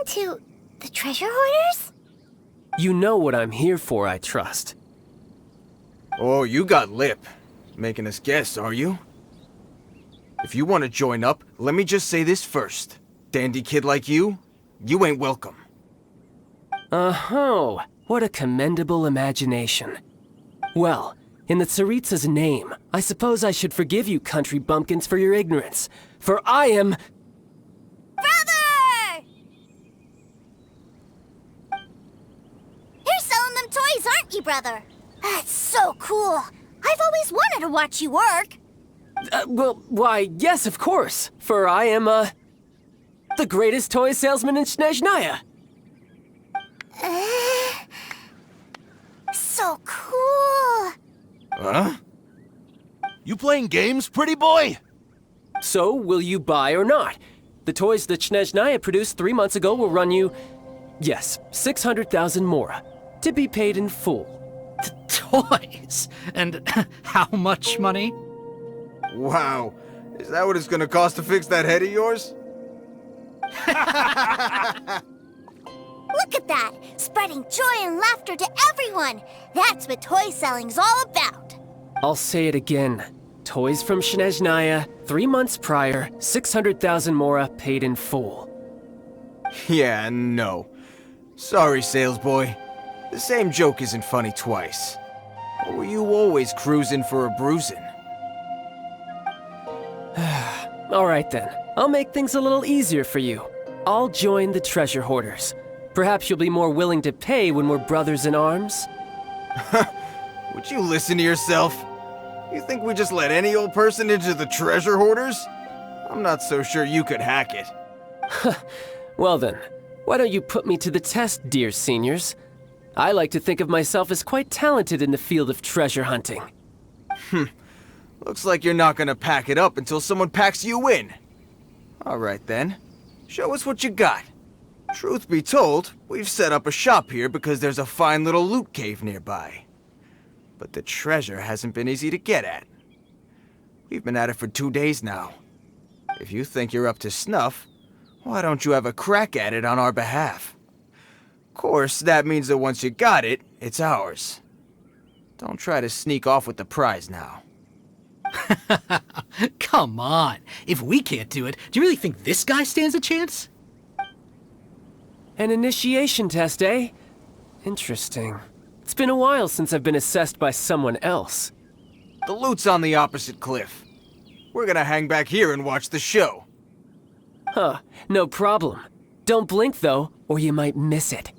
To the treasure hoarders? You know what I'm here for, I trust. Oh, you got lip. Making us guess, are you? If you want to join up, let me just say this first. Dandy kid like you ain't welcome. Oh, what a commendable imagination. Well, in the Tsaritsa's name, I suppose I should forgive you country bumpkins for your ignorance, for I am... Toys, aren't you, brother? That's so cool. I've always wanted to watch you work. Well, why, yes, of course. For I am, the greatest toy salesman in Snezhnaya. So cool. Huh? You playing games, pretty boy? So, will you buy or not? The toys that Snezhnaya produced 3 months ago will run you, yes, 600,000 mora. To be paid in full. Toys? And how much money? Wow. Is that what it's gonna cost to fix that head of yours? Look at that! Spreading joy and laughter to everyone! That's what toy selling's all about! I'll say it again. Toys from Snezhnaya, 3 months prior, 600,000 mora paid in full. Yeah, no. Sorry, salesboy. The same joke isn't funny twice. Or were you always cruising for a bruising? Alright then, I'll make things a little easier for you. I'll join the treasure hoarders. Perhaps you'll be more willing to pay when we're brothers in arms? Would you listen to yourself? You think we just let any old person into the treasure hoarders? I'm not so sure you could hack it. Well then, why don't you put me to the test, dear seniors? I like to think of myself as quite talented in the field of treasure hunting. Looks like you're not gonna pack it up until someone packs you in. Alright then, show us what you got. Truth be told, we've set up a shop here because there's a fine little loot cave nearby. But the treasure hasn't been easy to get at. We've been at it for 2 days now. If you think you're up to snuff, why don't you have a crack at it on our behalf? Of course, that means that once you got it, it's ours. Don't try to sneak off with the prize now. Come on. If we can't do it, do you really think this guy stands a chance? An initiation test, eh? Interesting. It's been a while since I've been assessed by someone else. The loot's on the opposite cliff. We're gonna hang back here and watch the show. Huh, no problem. Don't blink though, or you might miss it.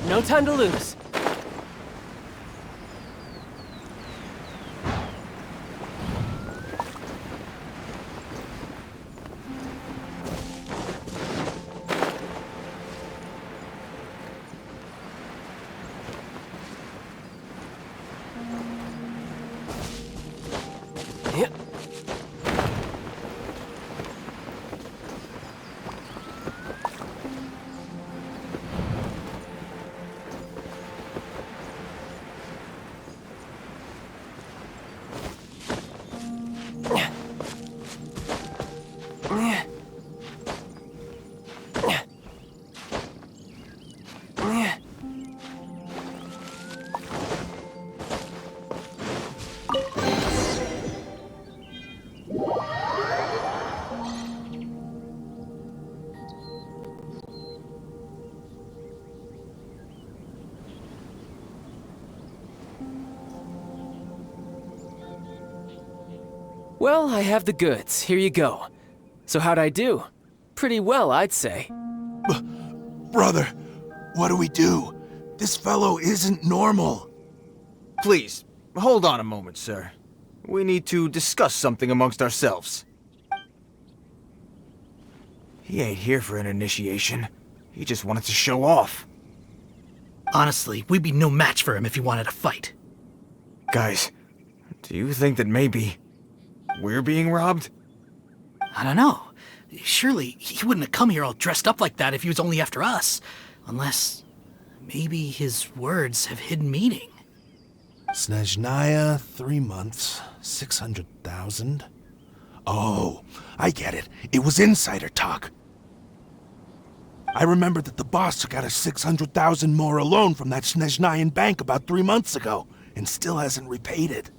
No time to lose. Well, I have the goods. Here you go. So how'd I do? Pretty well, I'd say. Brother, what do we do? This fellow isn't normal. Please, hold on a moment, sir. We need to discuss something amongst ourselves. He ain't here for an initiation. He just wanted to show off. Honestly, we'd be no match for him if he wanted to fight. Guys, do you think that maybe we're being robbed? I don't know. Surely he wouldn't have come here all dressed up like that if he was only after us. Unless maybe his words have hidden meaning. Snezhnaya, 3 months, 600,000. Oh, I get it. It was insider talk. I remember that the boss took out a 600,000 more loan from that Snezhnayan bank about 3 months ago, and still hasn't repaid it.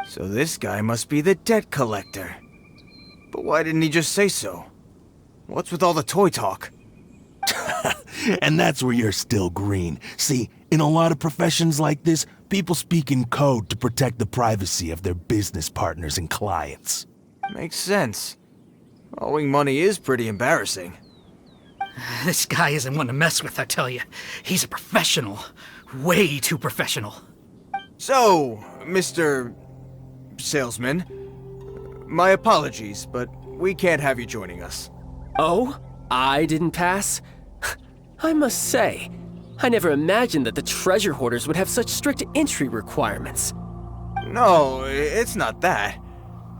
So this guy must be the debt collector. But why didn't he just say so? What's with all the toy talk? And that's where you're still green. See, in a lot of professions like this, people speak in code to protect the privacy of their business partners and clients. Makes sense. Owing money is pretty embarrassing. This guy isn't one to mess with, I tell you. He's a professional. Way too professional. So, Mr. Salesman, my apologies, but we can't have you joining us. Oh? I didn't pass? I must say, I never imagined that the treasure hoarders would have such strict entry requirements. No, it's not that.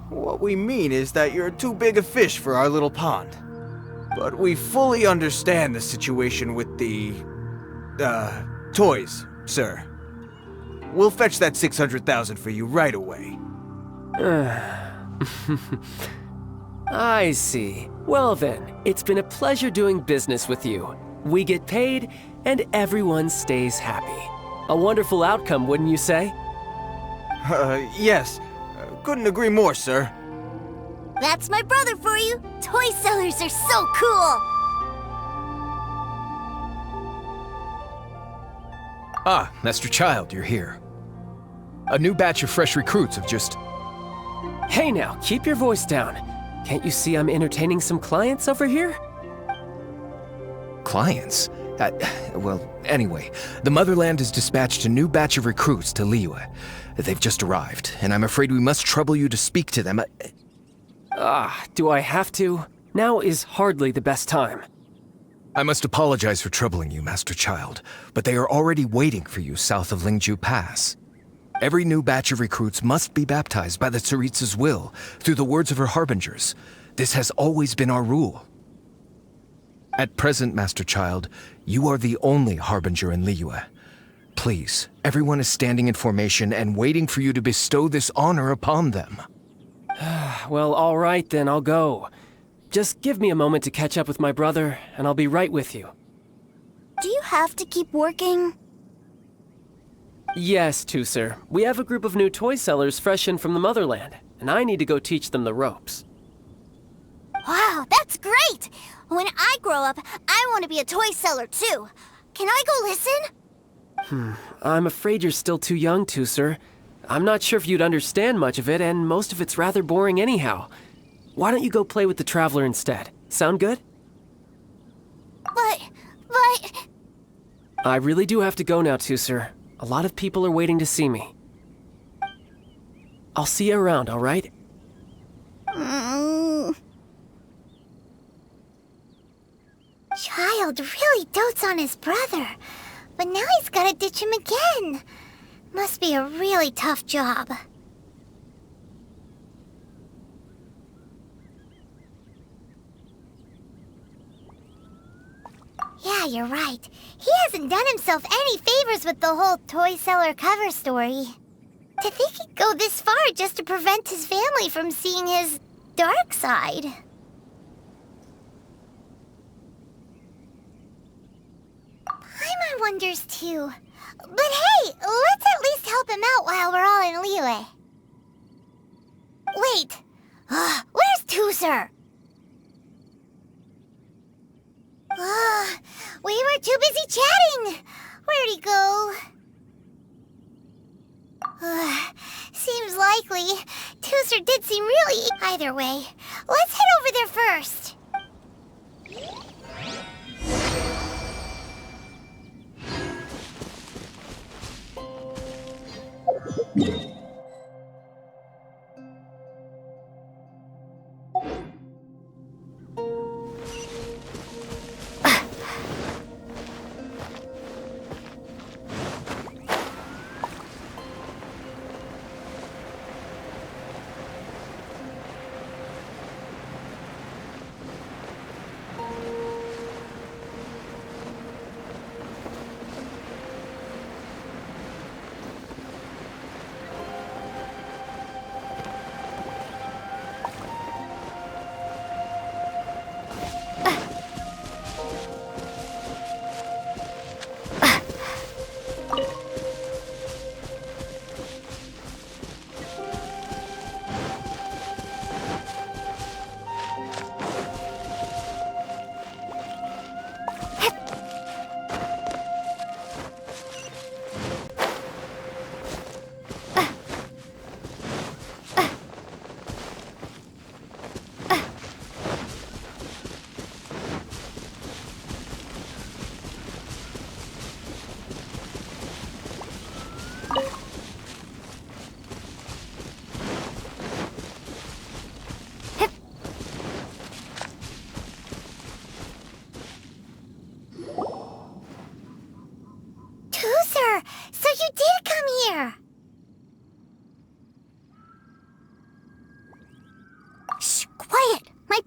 What we mean is that you're too big a fish for our little pond. But we fully understand the situation with the, toys, sir. We'll fetch that 600,000 for you right away. I see. Well then, it's been a pleasure doing business with you. We get paid, and everyone stays happy. A wonderful outcome, wouldn't you say? Yes. Couldn't agree more, sir. That's my brother for you. Toy sellers are so cool. Ah, Master Childe, you're here. A new batch of fresh recruits have just... Hey now, keep your voice down. Can't you see I'm entertaining some clients over here? Clients? Well, anyway, the Motherland has dispatched a new batch of recruits to Liyue. They've just arrived, and I'm afraid we must trouble you to speak to them. Do I have to? Now is hardly the best time. I must apologize for troubling you, Master Childe, but they are already waiting for you south of Lingju Pass. Every new batch of recruits must be baptized by the Tsaritsa's will, through the words of her harbingers. This has always been our rule. At present, Master Childe, you are the only harbinger in Liyue. Please, everyone is standing in formation and waiting for you to bestow this honor upon them. Well, all right then, I'll go. Just give me a moment to catch up with my brother, and I'll be right with you. Do you have to keep working? Yes, Tusser. We have a group of new toy sellers fresh in from the Motherland, and I need to go teach them the ropes. Wow, that's great! When I grow up, I want to be a toy seller too. Can I go listen? I'm afraid you're still too young, Tusser. I'm not sure if you'd understand much of it, and most of it's rather boring anyhow. Why don't you go play with the Traveler instead? Sound good? But... I really do have to go now, Tusser. A lot of people are waiting to see me. I'll see you around, all right? Childe really dotes on his brother, but now he's gotta ditch him again. Must be a really tough job. Yeah, you're right. He hasn't done himself any favors with the whole toy seller cover story. To think he'd go this far just to prevent his family from seeing his dark side. Paimon wonders too. But hey, let's at least help him out while we're all in Liyue. Wait, where's Tusser? We were too busy chatting. Where'd he go? Seems likely. Tusser did seem really... Either way, let's head over there first.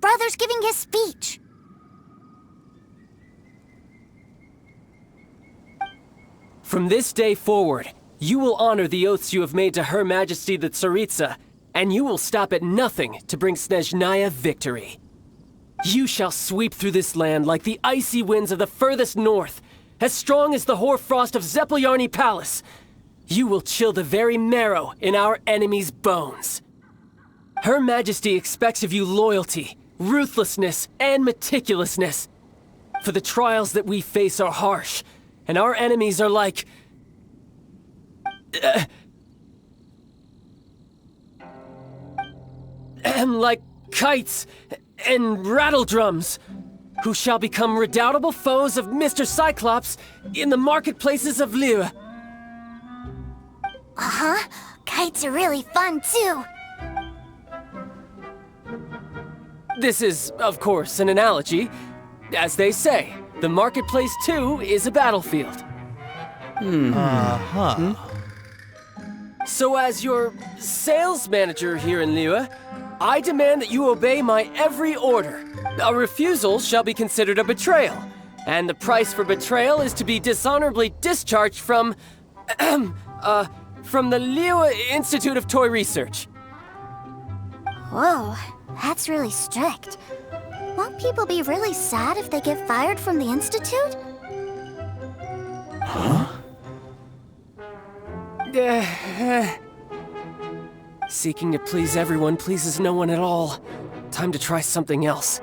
Brother's giving his speech. From this day forward, you will honor the oaths you have made to Her Majesty the Tsaritsa and you will stop at nothing to bring Snezhnaya victory. You shall sweep through this land like the icy winds of the furthest north, as strong as the hoarfrost of Zepelyarny Palace. You will chill the very marrow in our enemies' bones. Her Majesty expects of you loyalty, ruthlessness, and meticulousness. For the trials that we face are harsh, and our enemies are like... like kites and rattledrums, who shall become redoubtable foes of Mr. Cyclops in the marketplaces of Liyue. Uh-huh. Kites are really fun, too. This is, of course, an analogy. As they say, the marketplace, too, is a battlefield. So as your sales manager here in Liyue, I demand that you obey my every order. A refusal shall be considered a betrayal, and the price for betrayal is to be dishonorably discharged from the Liyue Institute of Toy Research. Whoa, that's really strict. Won't people be really sad if they get fired from the Institute? Huh? Seeking to please everyone pleases no one at all. Time to try something else.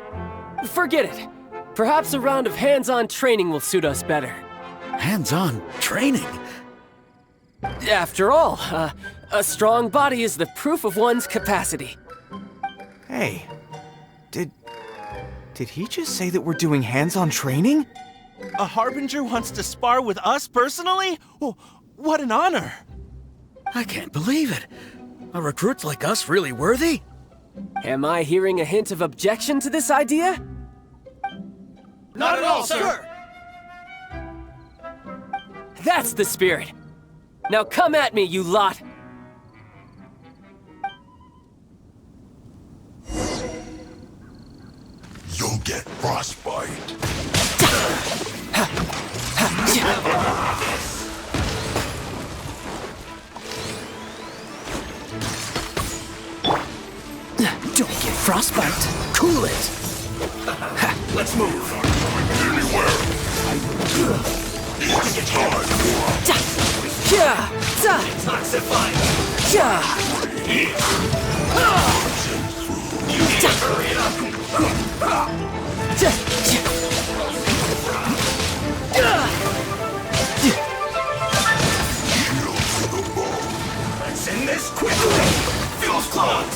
Forget it. Perhaps a round of hands-on training will suit us better. Hands-on training? After all, a strong body is the proof of one's capacity. Hey, did he just say that we're doing hands-on training? A Harbinger wants to spar with us personally? Oh, what an honor! I can't believe it. Are recruits like us really worthy? Am I hearing a hint of objection to this idea? Not at all, sir! That's the spirit! Now come at me, you lot! You'll get frostbite. Don't get frostbite. Cool it. Let's move. Anywhere. It's time. Toxify. You need to hurry up. Let's end this quickly. Feels clogged.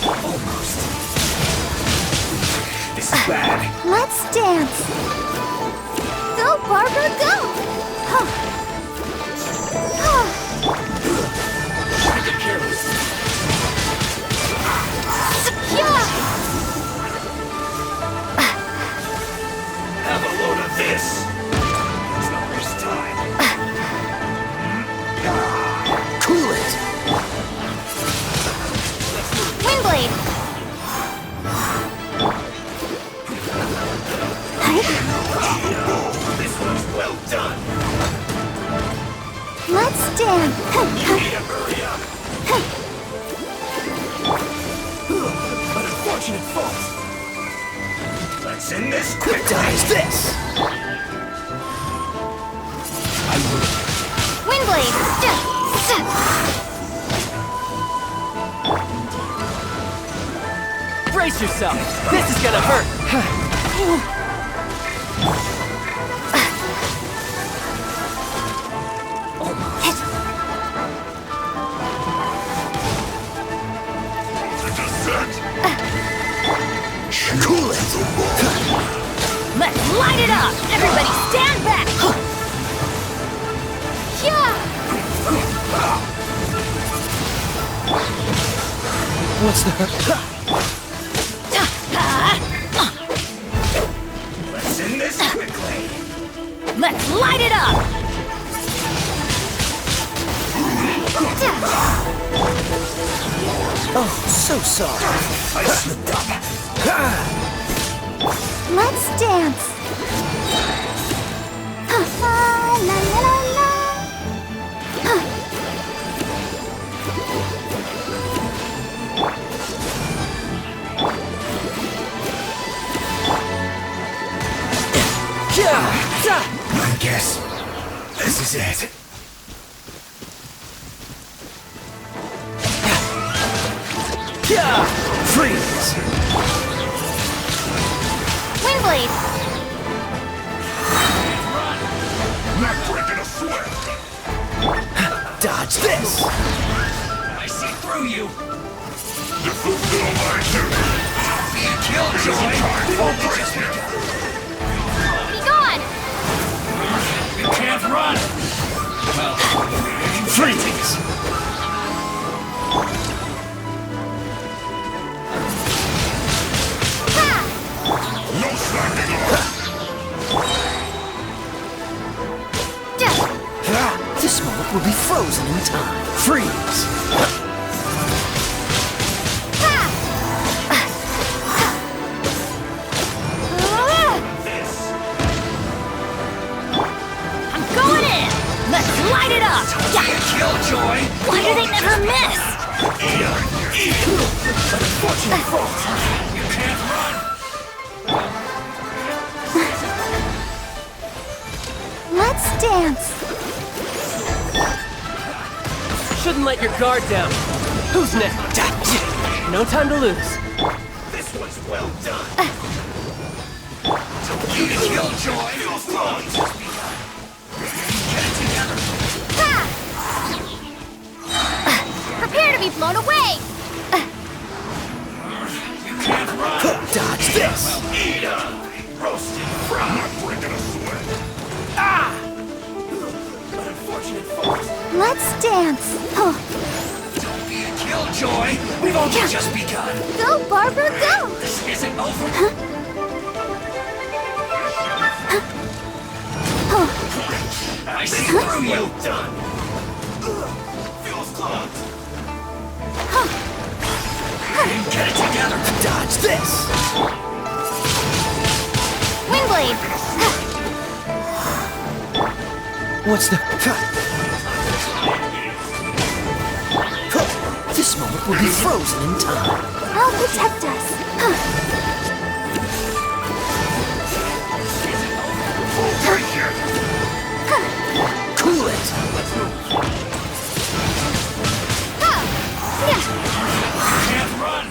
Almost. This is bad. Let's dance. Go, Barbara, go! Get careless. Have a load of this. Let's not waste time. Cool it. Windblade! This one's well done. Let's dance! You need to hurry up. An unfortunate fault. Let's end this quick. Dies this. Windblade! Brace yourself! This is gonna hurt! Cool it. Let's light it up! Everybody stand back! What's the hurt? Let's end this quickly. Let's light it up! Oh, so sorry. I slipped up. Let's dance! La la la la! I guess this is it. Freeze! Windblade! Not breaking a sweat. Dodge this! I see through you. To fulfill my duty. Be a killjoy. Full brace me. Be gone! You can't run. Well, Freeze! no slacking off. This moment will be frozen in time. Freeze! I'm going in! Let's light it up! Killjoy. Why do they never miss? Unfortunate fault. You can't run. Let's dance. Shouldn't let your guard down. Who's next? No time to lose. This was well done. You killjoy. Feel fun. Get it together. Prepare to be blown away! You can't run. Dodge this! Eat up. Roasted fried. Not breaking a sweat. Unfortunate fault. Let's dance. Oh. Don't be a killjoy. We've only just begun. Go, Barbara, go! This isn't over. I see through you. Done. Feels clogged. Get it together. Dodge this! Windblade! What's the... This moment will be frozen in time. I'll protect us. Cool it! Can't run.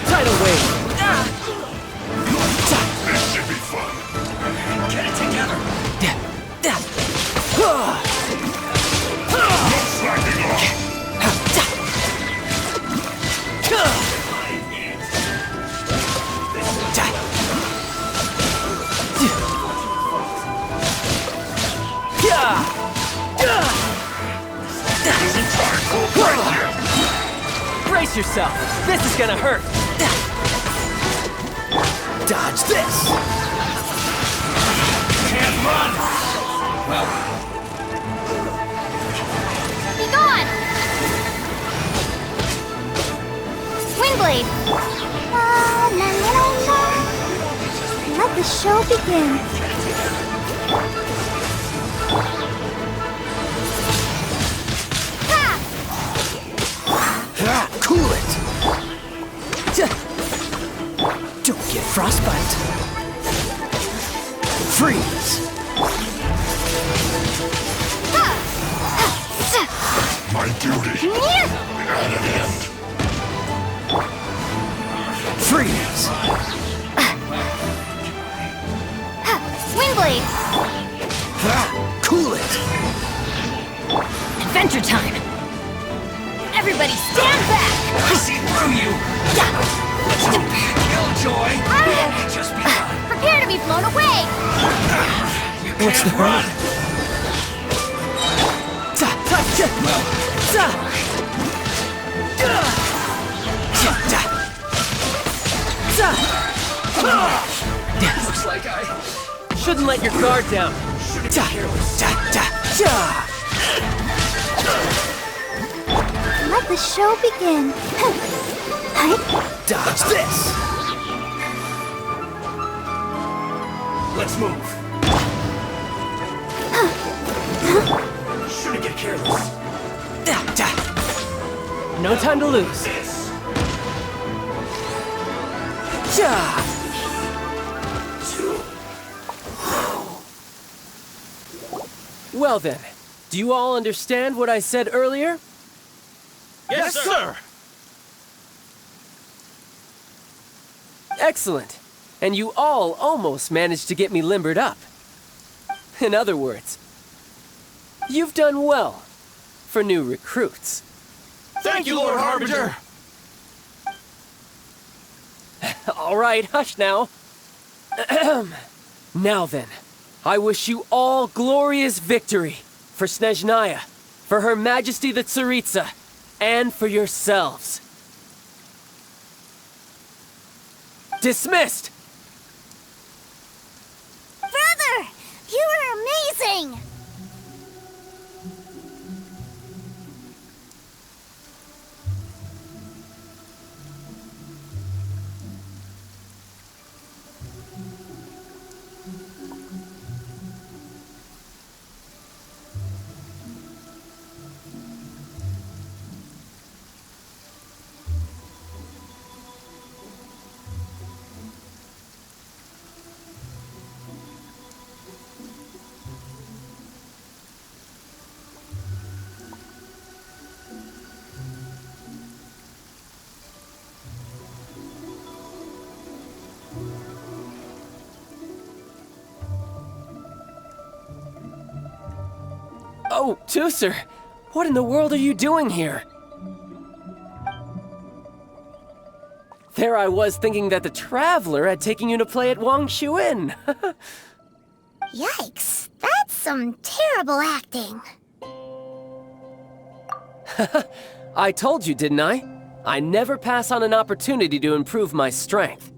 Tidal wave! This should be fun. Get it together. No slacking off. Brace yourself! This is gonna hurt! Dodge this! Can't run. Well, Be gone! Windblade! La, la, la, la. Let the show begin. Cool it! Don't get frostbite. Freeze! my duty. At an end. Freeze! Windblade! Cool it! Adventure time! Everybody stand back! I see through you! Let's don't be a killjoy! Just be Prepare to be blown away! What's the hurry? Looks like I shouldn't let your guard down. Let the show begin. Dodge this! Let's move. Shouldn't get careless. No time to lose. Ja! Well then, do you all understand what I said earlier? Yes, sir! Excellent. And you all almost managed to get me limbered up. In other words, you've done well for new recruits. Thank you, Lord Harbinger! All right, hush now. Now then, I wish you all glorious victory for Snezhnaya, for Her Majesty the Tsaritsa, and for yourselves. Dismissed! Brother! You are amazing! Oh, Tusser! What in the world are you doing here? There I was thinking that the Traveler had taken you to play at Wang Xuan. Yikes, that's some terrible acting. I told you, didn't I? I never pass on an opportunity to improve my strength.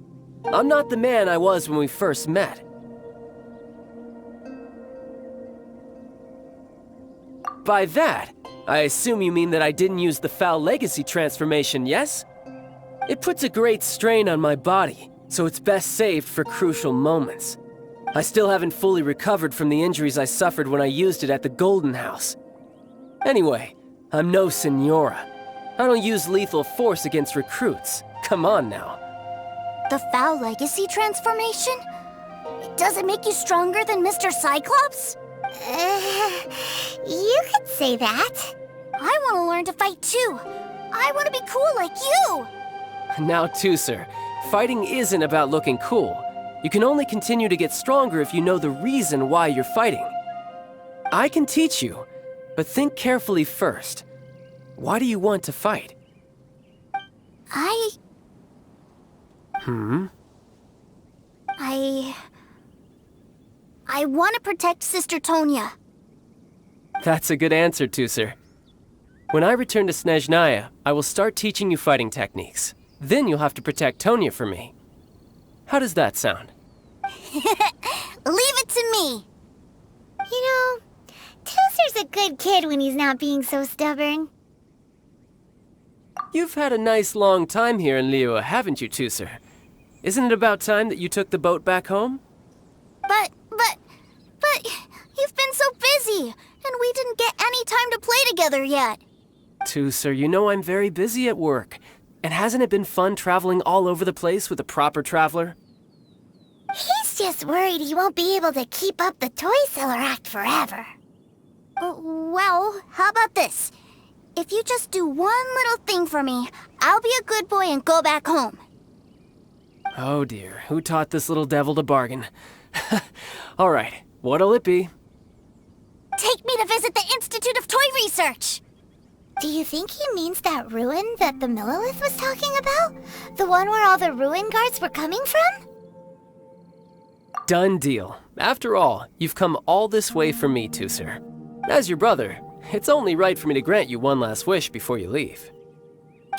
I'm not the man I was when we first met. By that, I assume you mean that I didn't use the Foul Legacy transformation, yes? It puts a great strain on my body, so it's best saved for crucial moments. I still haven't fully recovered from the injuries I suffered when I used it at the Golden House. Anyway, I'm no Senora. I don't use lethal force against recruits. Come on now. The Foul Legacy transformation? Does it make you stronger than Mr. Cyclops? You could say that. I want to learn to fight too. I want to be cool like you. Now, Tusser, fighting isn't about looking cool. You can only continue to get stronger if you know the reason why you're fighting. I can teach you, but think carefully first. Why do you want to fight? I want to protect Sister Tonya. That's a good answer, Tusser. When I return to Snezhnaya, I will start teaching you fighting techniques. Then you'll have to protect Tonya for me. How does that sound? Leave it to me. You know, Tusser's a good kid when he's not being so stubborn. You've had a nice long time here in Liyue, haven't you, Tusser? Isn't it about time that you took the boat back home? But you've been so busy, and we didn't get any time to play together yet. Tusser, you know I'm very busy at work. And hasn't it been fun traveling all over the place with a proper traveler? He's just worried he won't be able to keep up the toy seller act forever. Well, how about this? If you just do one little thing for me, I'll be a good boy and go back home. Oh dear, who taught this little devil to bargain? All right, what'll it be? Take me to visit the Institute of Toy Research! Do you think he means that ruin that the Millilith was talking about? The one where all the ruin guards were coming from? Done deal. After all, you've come all this way for me, Tusser. As your brother, it's only right for me to grant you one last wish before you leave.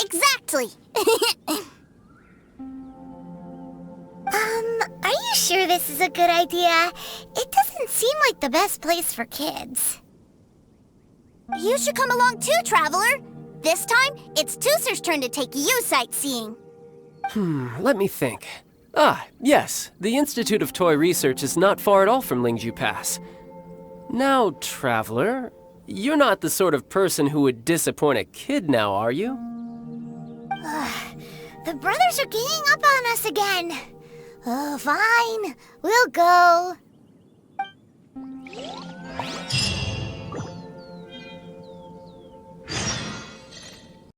Exactly! Are you sure this is a good idea? It doesn't seem like the best place for kids. You should come along too, Traveler. This time, it's Tusser's turn to take you sightseeing. Let me think. Ah, yes, the Institute of Toy Research is not far at all from Lingju Pass. Now, Traveler, You're not the sort of person who would disappoint a kid now, are you? The brothers are ganging up on us again. Oh, fine. We'll go.